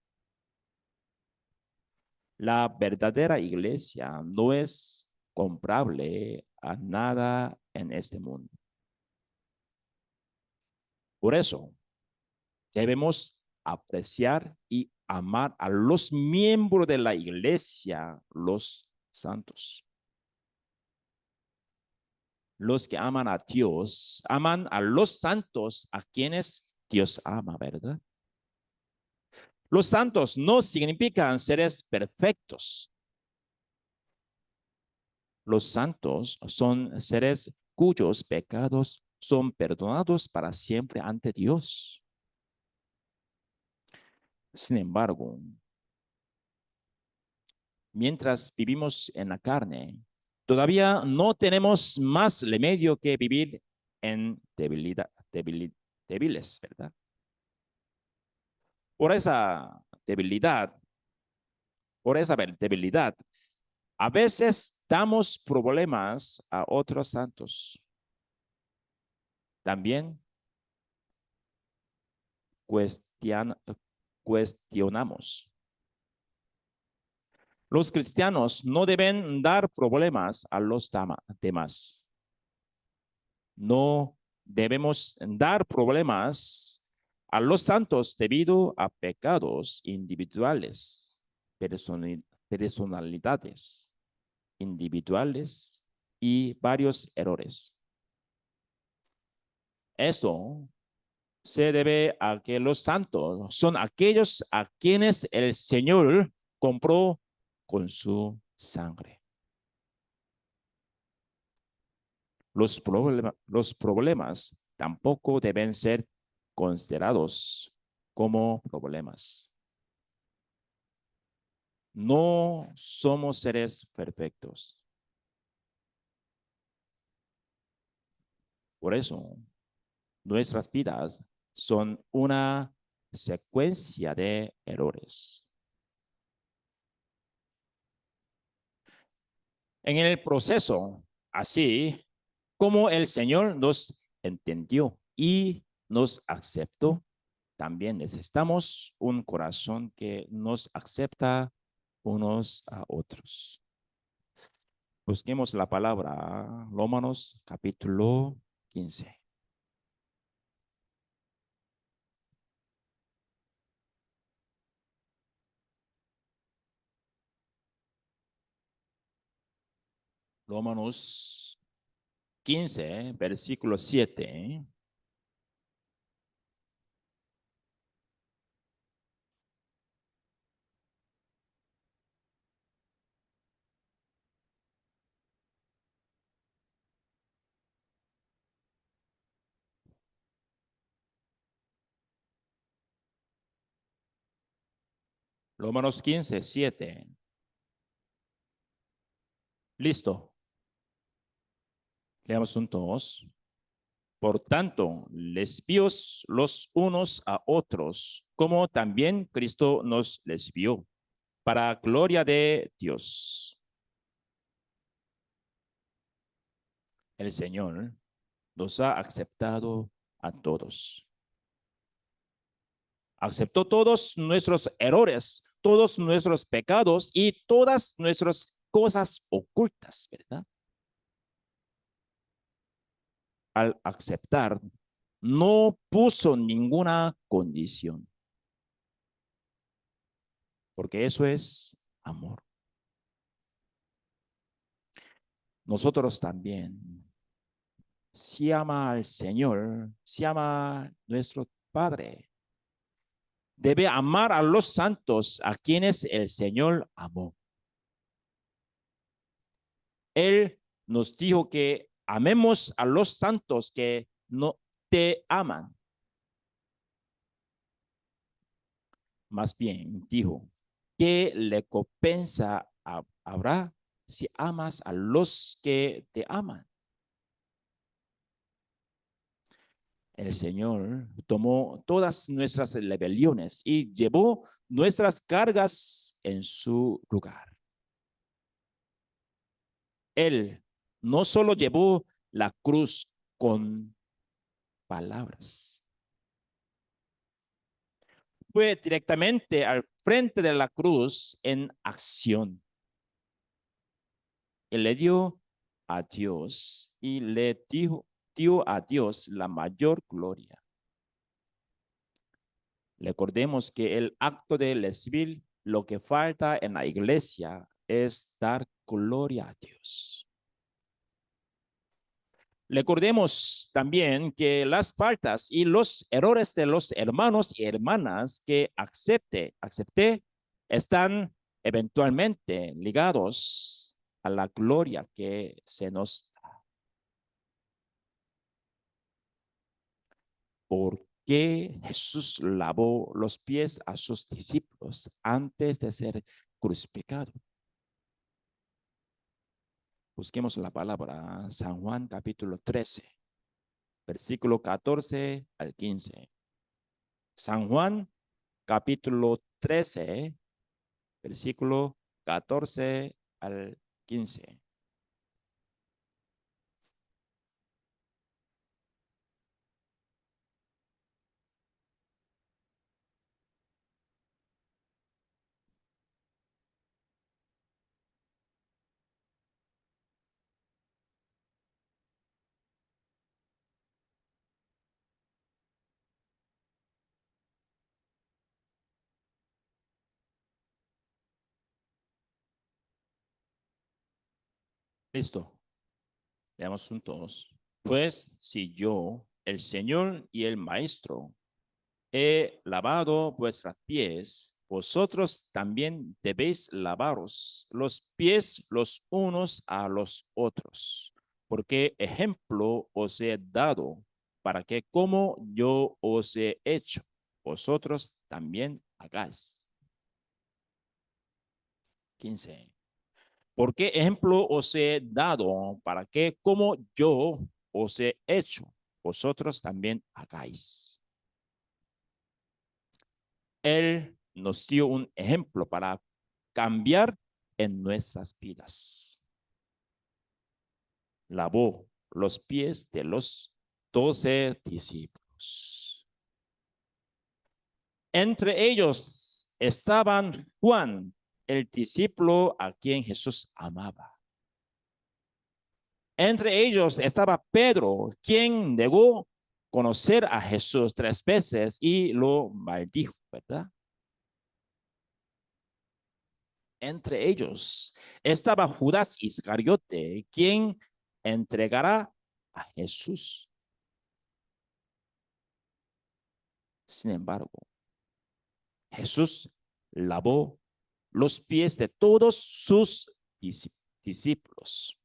[SPEAKER 1] La verdadera iglesia no es comprable a nada en este mundo. Por eso, debemos apreciar y amar a los miembros de la iglesia, los santos. Los que aman a Dios, aman a los santos a quienes Dios ama, ¿verdad? Los santos no significan seres perfectos. Los santos son seres cuyos pecados son perdonados para siempre ante Dios. Sin embargo, mientras vivimos en la carne, todavía no tenemos más remedio que vivir en débiles, ¿verdad? Por esa debilidad, por esa debilidad, a veces damos problemas a otros santos. También cuestionamos. Los cristianos no deben dar problemas a los demás. No debemos dar problemas a los santos debido a pecados individuales, personalidades individuales y varios errores. Esto se debe a que los santos son aquellos a quienes el Señor compró con su sangre. Los problemas tampoco deben ser considerados como problemas. No somos seres perfectos. Por eso, nuestras vidas son una secuencia de errores. En el proceso, así como el Señor nos entendió y nos aceptó, también necesitamos un corazón que nos acepta unos a otros. Busquemos la palabra Romanos capítulo 15. Romanos 15, versículo 7. Romanos 15, 7. Listo. Leamos juntos. Por tanto, les píos los unos a otros, como también Cristo nos les vio, para gloria de Dios. El Señor nos ha aceptado a todos. Aceptó todos nuestros errores, todos nuestros pecados y todas nuestras cosas ocultas, ¿verdad? Al aceptar, no puso ninguna condición, porque eso es amor. Nosotros también, si ama al Señor, si ama a nuestro Padre, debe amar a los santos a quienes el Señor amó. Él nos dijo que amemos a los santos que no te aman. Más bien, dijo, ¿qué recompensa habrá si amas a los que te aman? El Señor tomó todas nuestras rebeliones y llevó nuestras cargas en su lugar. Él no solo llevó la cruz con palabras, fue directamente al frente de la cruz en acción. Él le dio a Dios y le dio a Dios la mayor gloria. Recordemos que el acto de recibir lo que falta en la iglesia es dar gloria a Dios. Recordemos también que las faltas y los errores de los hermanos y hermanas que acepté están eventualmente ligados a la gloria que se nos da. ¿Por qué Jesús lavó los pies a sus discípulos antes de ser crucificado? Busquemos la palabra San Juan capítulo 13, versículo 14 al 15. San Juan capítulo 13, versículo 14 al 15. Listo, leamos juntos. Pues si yo, el Señor y el Maestro, he lavado vuestros pies, vosotros también debéis lavaros los pies los unos a los otros, porque ejemplo os he dado para que como yo os he hecho, vosotros también hagáis. 15. ¿Por qué ejemplo os he dado para que como yo os he hecho, vosotros también hagáis? Él nos dio un ejemplo para cambiar en nuestras vidas. Lavó los pies de los 12 discípulos. Entre ellos estaban Juan, el discípulo a quien Jesús amaba. Entre ellos estaba Pedro, quien negó conocer a Jesús 3 veces y lo maldijo, ¿verdad? Entre ellos estaba Judas Iscariote, quien entregará a Jesús. Sin embargo, Jesús lavó los pies de todos sus discípulos.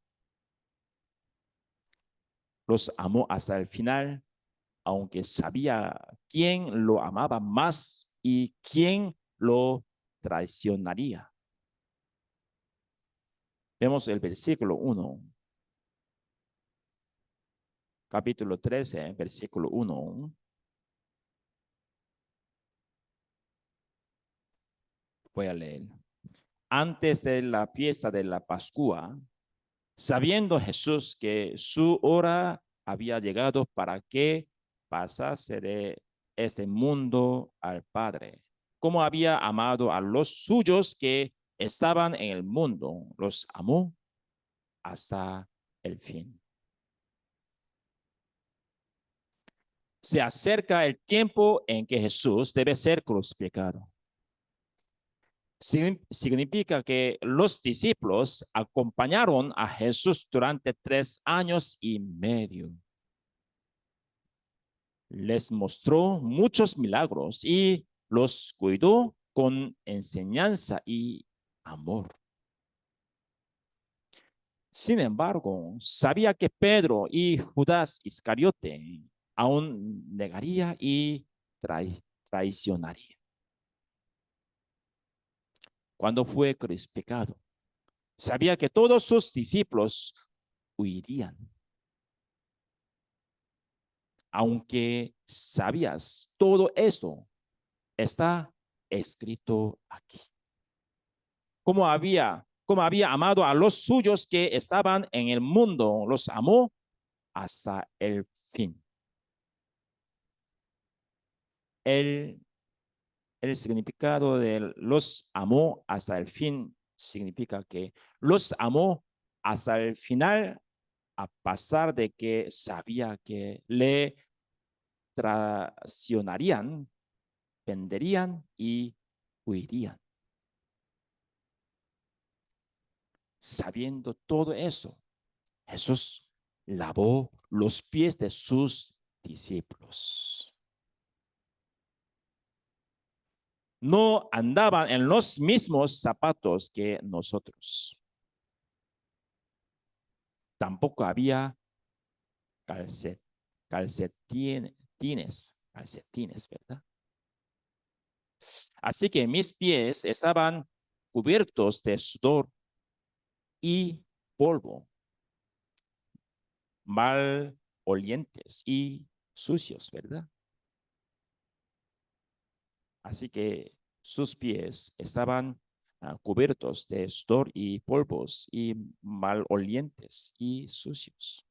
[SPEAKER 1] Los amó hasta el final, aunque sabía quién lo amaba más y quién lo traicionaría. Vemos el versículo 1, capítulo 13, versículo 1. Voy a leer. Antes de la fiesta de la Pascua, sabiendo Jesús que su hora había llegado para que pasase de este mundo al Padre, como había amado a los suyos que estaban en el mundo, los amó hasta el fin. Se acerca el tiempo en que Jesús debe ser crucificado. Significa que los discípulos acompañaron a Jesús durante 3 años y medio. Les mostró muchos milagros y los cuidó con enseñanza y amor. Sin embargo, sabía que Pedro y Judas Iscariote aún negaría y traicionaría. Cuando fue crucificado, sabía que todos sus discípulos huirían. Aunque sabías todo esto, está escrito aquí. Como había amado a los suyos que estaban en el mundo, los amó hasta el fin. El significado de los amó hasta el fin significa que los amó hasta el final, a pesar de que sabía que le traicionarían, venderían y huirían. Sabiendo todo esto, Jesús lavó los pies de sus discípulos. No andaban en los mismos zapatos que nosotros. Tampoco había calcetines, ¿verdad? Así que mis pies estaban cubiertos de sudor y polvo, mal olientes y sucios, ¿verdad? Así que sus pies estaban cubiertos de sudor y polvos y malolientes y sucios.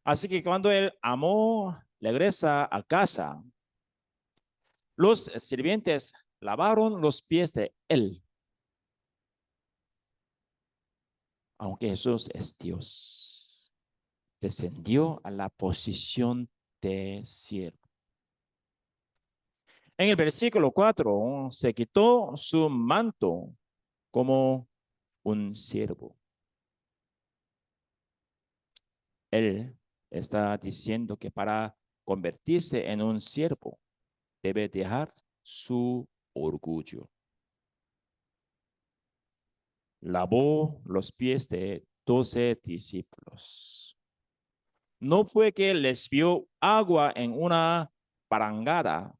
[SPEAKER 1] Así que cuando el amo regresa a casa, los sirvientes lavaron los pies de él. Aunque Jesús es Dios, descendió a la posición de siervo. En el versículo 4 se quitó su manto como un siervo. Él está diciendo que para convertirse en un siervo debe dejar su orgullo. Lavó los pies de 12 discípulos. No fue que les vio agua en una palangada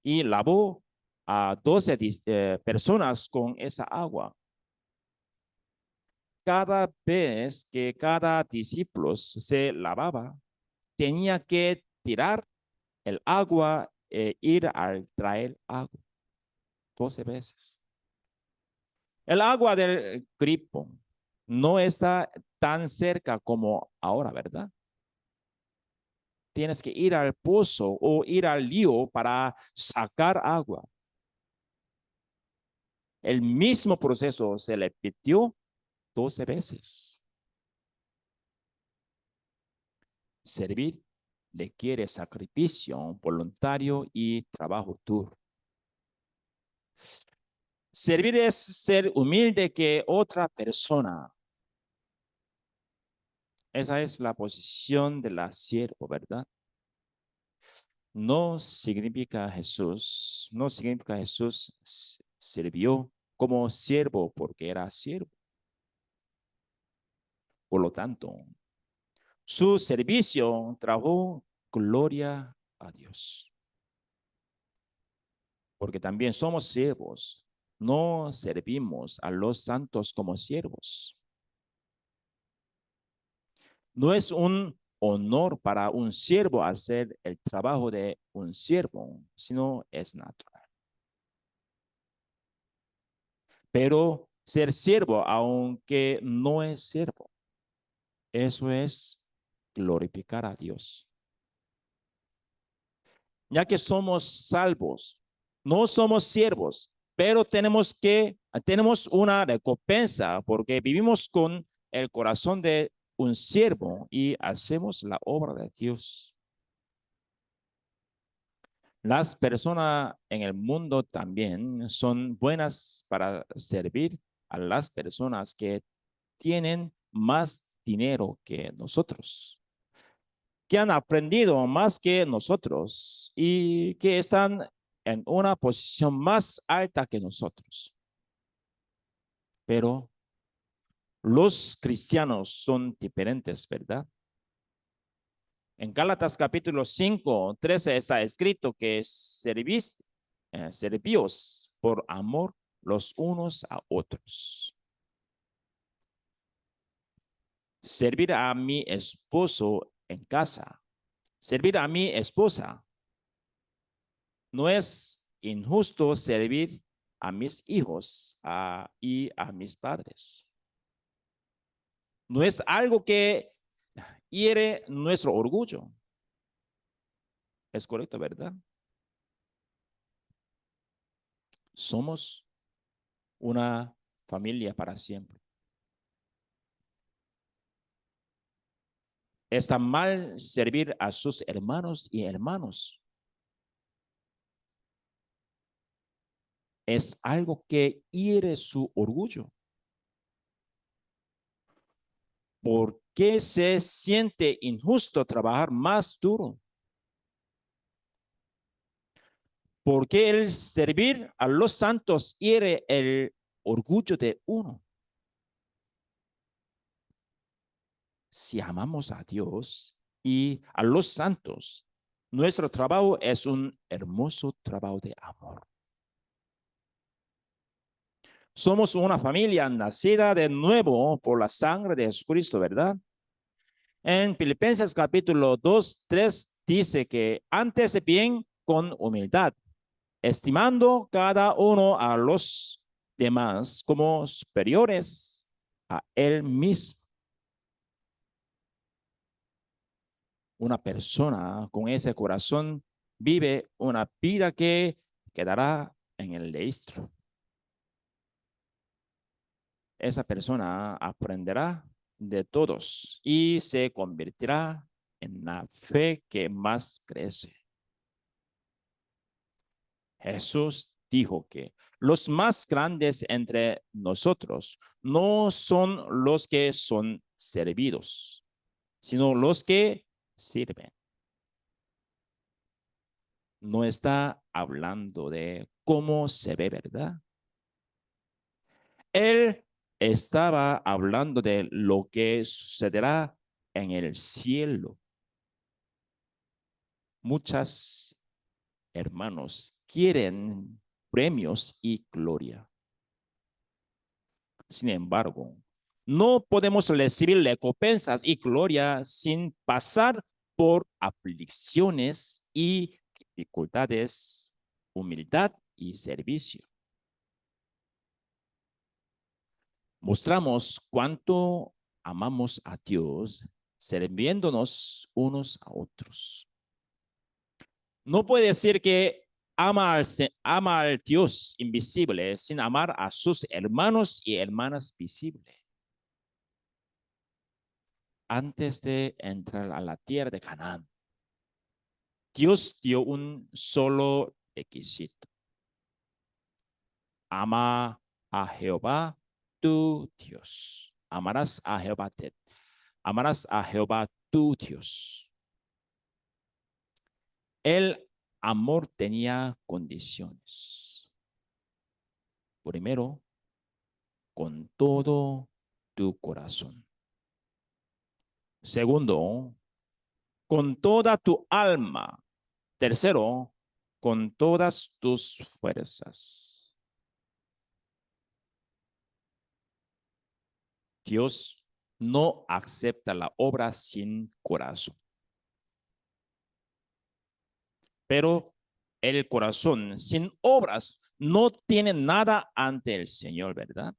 [SPEAKER 1] y lavó a 12 personas con esa agua. Cada vez que cada discípulo se lavaba, tenía que tirar el agua e ir al traer agua 12 veces. El agua del grifo no está tan cerca como ahora, ¿verdad? Tienes que ir al pozo o ir al río para sacar agua. El mismo proceso se repitió 12 veces. Servir requiere sacrificio voluntario y trabajo duro. Servir es ser humilde que otra persona. Esa es la posición de la siervo, ¿verdad? No significa Jesús sirvió como siervo porque era siervo. Por lo tanto, su servicio trajo gloria a Dios. Porque también somos siervos. No servimos a los santos como siervos. No es un honor para un siervo hacer el trabajo de un siervo, sino es natural. Pero ser siervo, aunque no es siervo, eso es glorificar a Dios. Ya que somos salvos, no somos siervos, pero tenemos una recompensa porque vivimos con el corazón de un siervo y hacemos la obra de Dios. Las personas en el mundo también son buenas para servir a las personas que tienen más dinero que nosotros, que han aprendido más que nosotros y que están en una posición más alta que nosotros. Pero los cristianos son diferentes, ¿verdad? En Gálatas capítulo 5, 13 está escrito que servíos por amor los unos a otros. Servir a mi esposo en casa, servir a mi esposa. No es injusto servir a mis hijos y a mis padres. No es algo que hiere nuestro orgullo. Es correcto, ¿verdad? Somos una familia para siempre. Está mal servir a sus hermanos y hermanos. Es algo que hiere su orgullo. ¿Por qué se siente injusto trabajar más duro? ¿Por qué el servir a los santos hiere el orgullo de uno? Si amamos a Dios y a los santos, nuestro trabajo es un hermoso trabajo de amor. Somos una familia nacida de nuevo por la sangre de Jesucristo, ¿verdad? En Filipenses capítulo 2, 3 dice que antes de bien con humildad, estimando cada uno a los demás como superiores a él mismo. Una persona con ese corazón vive una vida que quedará en el registro. Esa persona aprenderá de todos y se convertirá en la fe que más crece. Jesús dijo que los más grandes entre nosotros no son los que son servidos, sino los que sirven. No está hablando de cómo se ve, ¿verdad? Él estaba hablando de lo que sucederá en el cielo. Muchas hermanos quieren premios y gloria. Sin embargo, no podemos recibir recompensas y gloria sin pasar por aflicciones y dificultades, humildad y servicio. Mostramos cuánto amamos a Dios sirviéndonos unos a otros. No puede decir que ama al Dios invisible sin amar a sus hermanos y hermanas visibles. Antes de entrar a la tierra de Canaán, Dios dio un solo requisito. Ama a Jehová tu Dios. Amarás a Jehová tu Dios. El amor tenía condiciones. Primero, con todo tu corazón. Segundo, con toda tu alma. Tercero, con todas tus fuerzas. Dios no acepta la obra sin corazón. Pero el corazón sin obras no tiene nada ante el Señor, ¿verdad?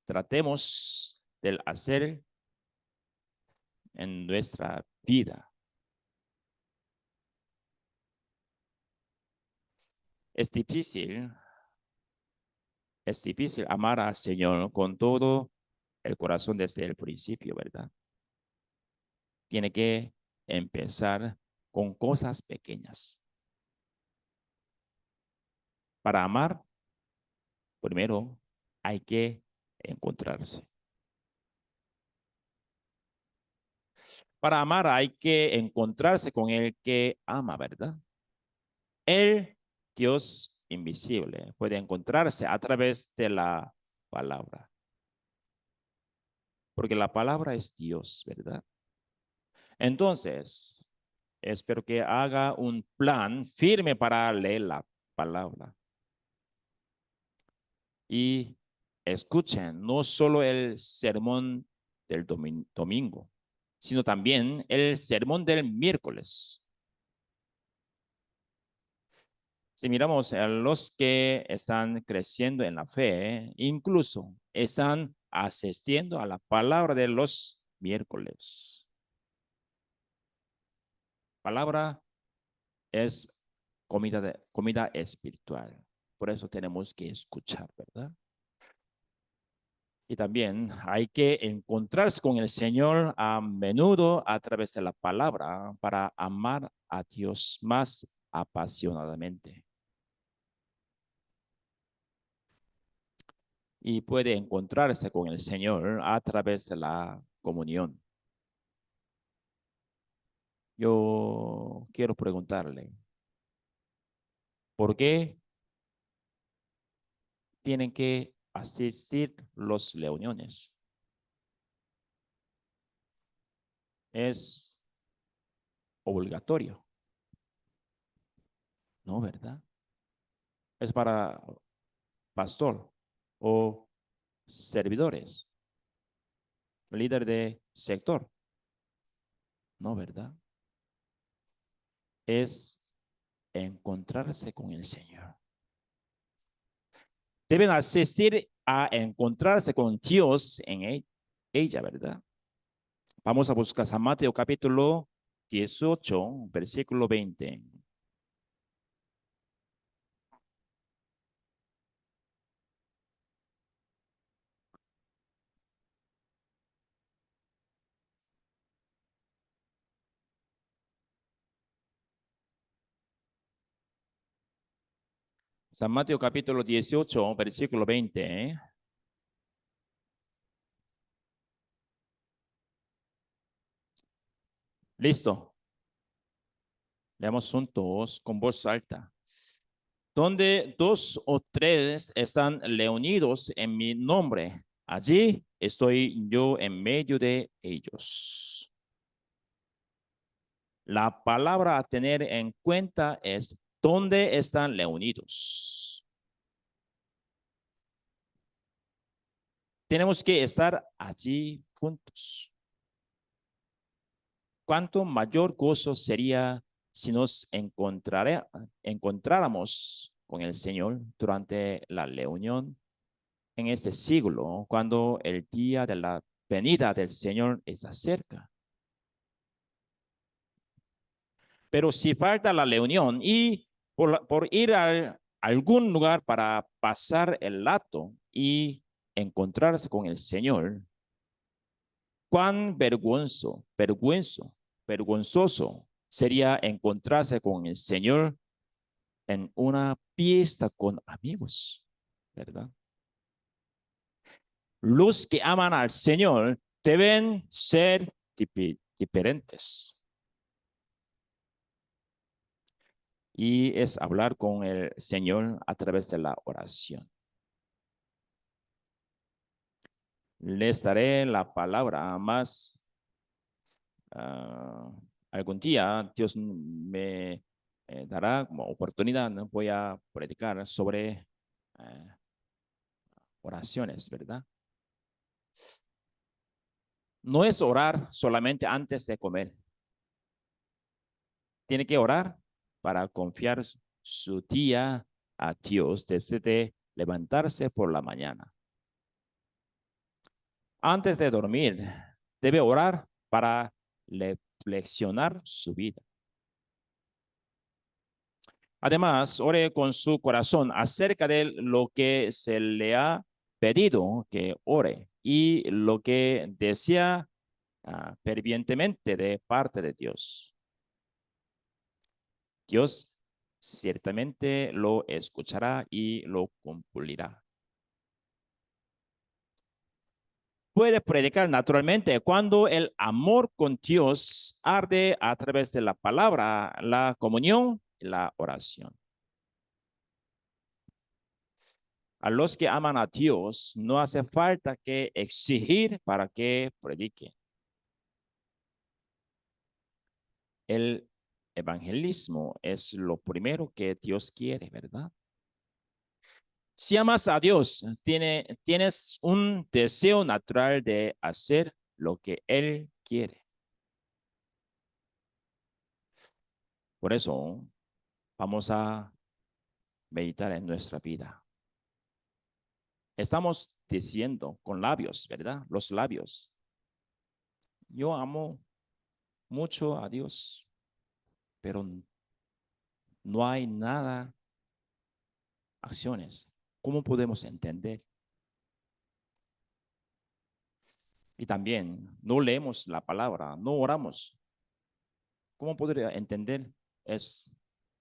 [SPEAKER 1] Tratemos de hacer en nuestra vida Es difícil amar al Señor con todo el corazón desde el principio, ¿verdad? Tiene que empezar con cosas pequeñas. Para amar, primero hay que encontrarse. Para amar hay que encontrarse con el que ama, ¿verdad? El Dios invisible puede encontrarse a través de la palabra, porque la palabra es Dios, ¿verdad? Entonces, espero que haga un plan firme para leer la palabra y escuchen no solo el sermón del domingo, sino también el sermón del miércoles. Si miramos a los que están creciendo en la fe, incluso están asistiendo a la palabra de los miércoles. Palabra es comida espiritual. Por eso tenemos que escuchar, ¿verdad? Y también hay que encontrarse con el Señor a menudo a través de la palabra para amar a Dios más apasionadamente. Y puede encontrarse con el Señor a través de la comunión. Yo quiero preguntarle, ¿por qué tienen que asistir los reuniones? Es obligatorio, ¿no? ¿Verdad? Es para pastor o servidores, líder de sector, ¿no? ¿Verdad? Es encontrarse con el Señor. Deben asistir a encontrarse con Dios en ella, ¿verdad? Vamos a buscar San Mateo capítulo 18, versículo 20. San Mateo capítulo 18, versículo 20. Listo. Leamos juntos con voz alta. Donde dos o tres están reunidos en mi nombre, allí estoy yo en medio de ellos. La palabra a tener en cuenta es dónde están reunidos. Tenemos que estar allí juntos. ¿Cuánto mayor gozo sería si nos encontráramos con el Señor durante la reunión en este siglo, cuando el día de la venida del Señor está cerca? Pero si falta la reunión y por ir a algún lugar para pasar el rato y encontrarse con el Señor, cuán vergonzoso sería encontrarse con el Señor en una fiesta con amigos, ¿verdad? Los que aman al Señor deben ser diferentes. Y es hablar con el Señor a través de la oración. Les daré la palabra más algún día. Dios me dará como oportunidad, ¿no? Voy a predicar sobre oraciones, ¿verdad? No es orar solamente antes de comer. Tiene que orar para confiar su día a Dios desde de levantarse por la mañana. Antes de dormir, debe orar para reflexionar su vida. Además, ore con su corazón acerca de lo que se le ha pedido que ore y lo que desea fervientemente de parte de Dios. Dios ciertamente lo escuchará y lo cumplirá. Puede predicar naturalmente cuando el amor con Dios arde a través de la palabra, la comunión y la oración. A los que aman a Dios no hace falta que exigir para que prediquen. El evangelismo es lo primero que Dios quiere, ¿verdad? Si amas a Dios, tienes un deseo natural de hacer lo que Él quiere. Por eso vamos a meditar en nuestra vida. Estamos diciendo con labios, ¿verdad? Los labios. Yo amo mucho a Dios, pero no hay nada, acciones. ¿Cómo podemos entender? Y también no leemos la palabra, no oramos. ¿Cómo podría entender? Es,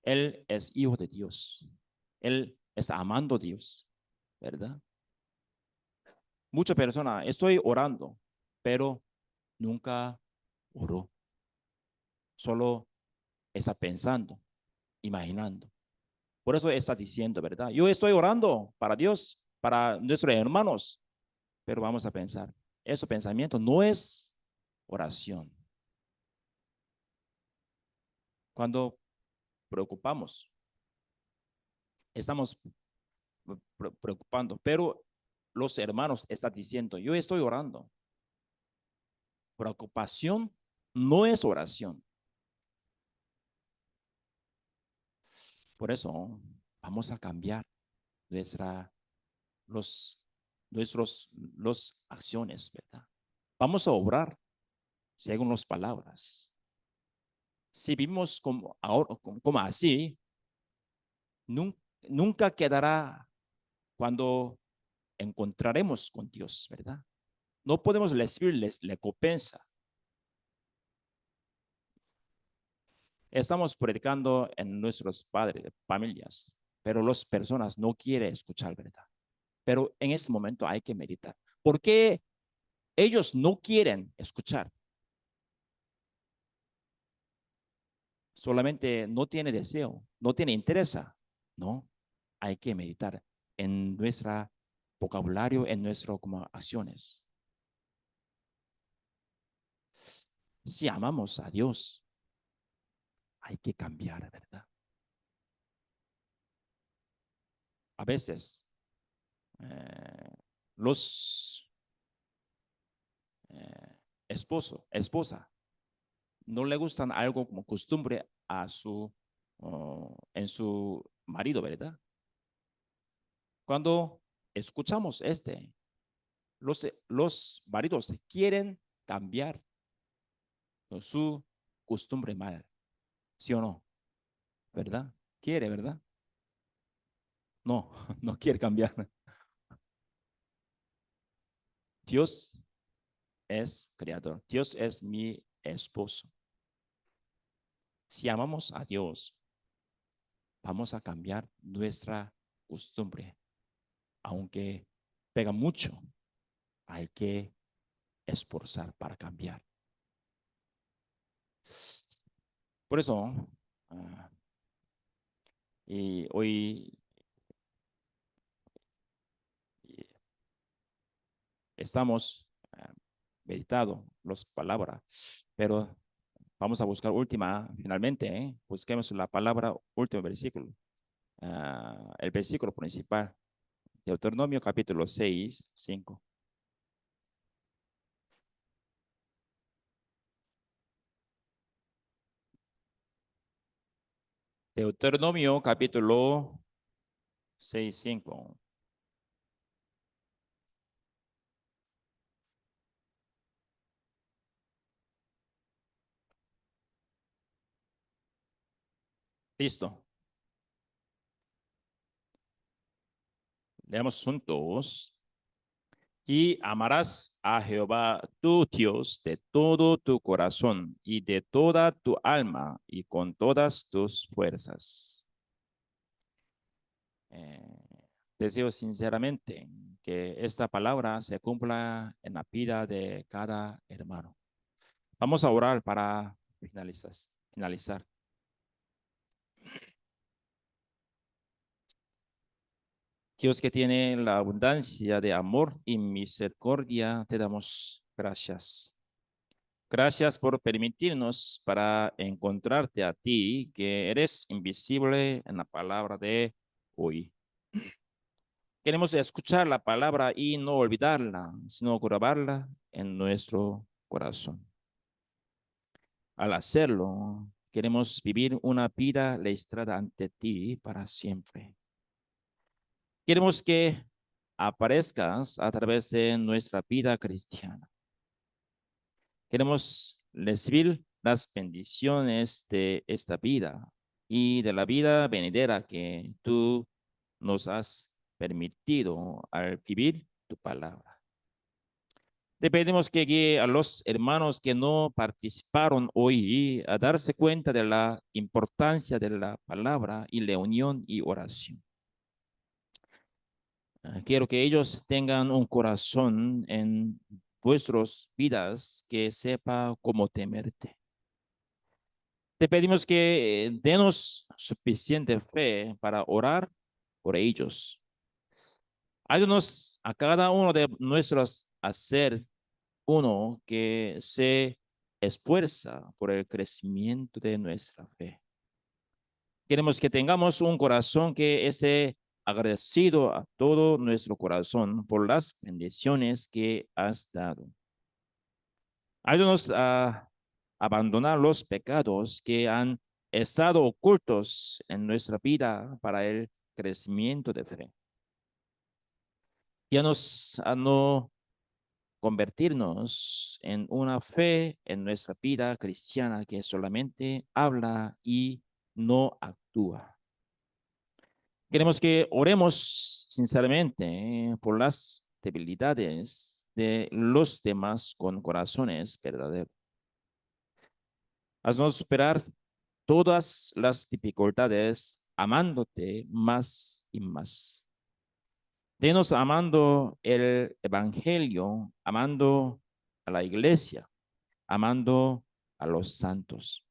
[SPEAKER 1] Él es hijo de Dios. Él está amando a Dios, ¿verdad? Muchas personas, estoy orando, pero nunca oró. Solo está pensando, imaginando. Por eso está diciendo, ¿verdad? Yo estoy orando para Dios, para nuestros hermanos, pero vamos a pensar, ese pensamiento no es oración. Cuando preocupamos, estamos preocupando, pero los hermanos están diciendo, yo estoy orando. Preocupación no es oración. Por eso vamos a cambiar nuestra, los, los acciones, ¿verdad? Vamos a obrar según las palabras. Si vivimos como, ahora, como así, nunca quedará cuando encontraremos con Dios, ¿verdad? No podemos recibirles recompensa. Estamos predicando en nuestros padres, familias, pero las personas no quieren escuchar, ¿verdad? Pero en este momento hay que meditar. ¿Por qué ellos no quieren escuchar? Solamente no tiene deseo, no tiene interés. No, hay que meditar en nuestro vocabulario, en nuestras como acciones. Si amamos a Dios, hay que cambiar, ¿verdad? A veces eh, los esposa, no le gustan algo como costumbre a en su marido, ¿verdad? Cuando escuchamos los maridos quieren cambiar su costumbre mal, ¿sí o no? ¿Verdad? Quiere, ¿verdad? No, no quiere cambiar. Dios es creador. Dios es mi esposo. Si amamos a Dios, vamos a cambiar nuestra costumbre. Aunque pega mucho, hay que esforzar para cambiar. Por eso, uh, y hoy estamos meditando las palabras, pero vamos a buscar última, finalmente, busquemos la palabra, último versículo, el versículo principal, Deuteronomio capítulo 6, 5. Deuteronomio capítulo 6, 5. Listo. Leamos juntos. Y amarás a Jehová tu Dios de todo tu corazón y de toda tu alma y con todas tus fuerzas. Deseo sinceramente que esta palabra se cumpla en la vida de cada hermano. Vamos a orar para finalizar. Dios que tiene la abundancia de amor y misericordia, te damos gracias. Gracias por permitirnos para encontrarte a ti, que eres invisible en la palabra de hoy. Queremos escuchar la palabra y no olvidarla, sino grabarla en nuestro corazón. Al hacerlo, queremos vivir una vida lestrada ante ti para siempre. Queremos que aparezcas a través de nuestra vida cristiana. Queremos recibir las bendiciones de esta vida y de la vida venidera que tú nos has permitido al vivir tu palabra. Te pedimos que guíe a los hermanos que no participaron hoy a darse cuenta de la importancia de la palabra y la unión y oración. Quiero que ellos tengan un corazón en vuestras vidas que sepa cómo temerte. Te pedimos que denos suficiente fe para orar por ellos. Ayúdanos a cada uno de nuestros a ser uno que se esfuerza por el crecimiento de nuestra fe. Queremos que tengamos un corazón que esté agradecido a todo nuestro corazón por las bendiciones que has dado. Ayúdanos a abandonar los pecados que han estado ocultos en nuestra vida para el crecimiento de fe. Guíanos a no convertirnos en una fe en nuestra vida cristiana que solamente habla y no actúa. Queremos que oremos sinceramente por las debilidades de los demás con corazones verdaderos. Haznos superar todas las dificultades amándote más y más. Denos amando el evangelio, amando a la iglesia, amando a los santos.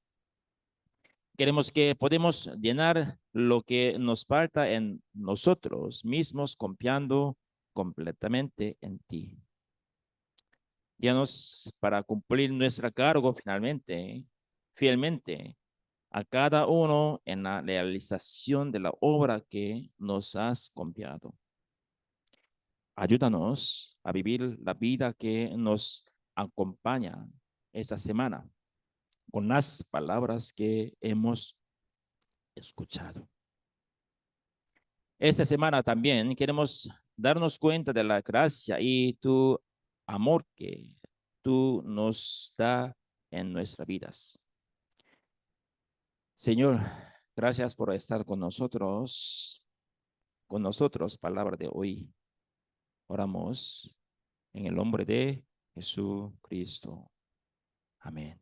[SPEAKER 1] Queremos que podemos llenar lo que nos falta en nosotros mismos, confiando completamente en ti. Guíanos para cumplir nuestra cargo finalmente, fielmente, a cada uno en la realización de la obra que nos has confiado. Ayúdanos a vivir la vida que nos acompaña esta semana con las palabras que hemos escuchado. Esta semana también queremos darnos cuenta de la gracia y tu amor que tú nos da en nuestras vidas. Señor, gracias por estar con nosotros, palabra de hoy. Oramos en el nombre de Jesucristo. Amén.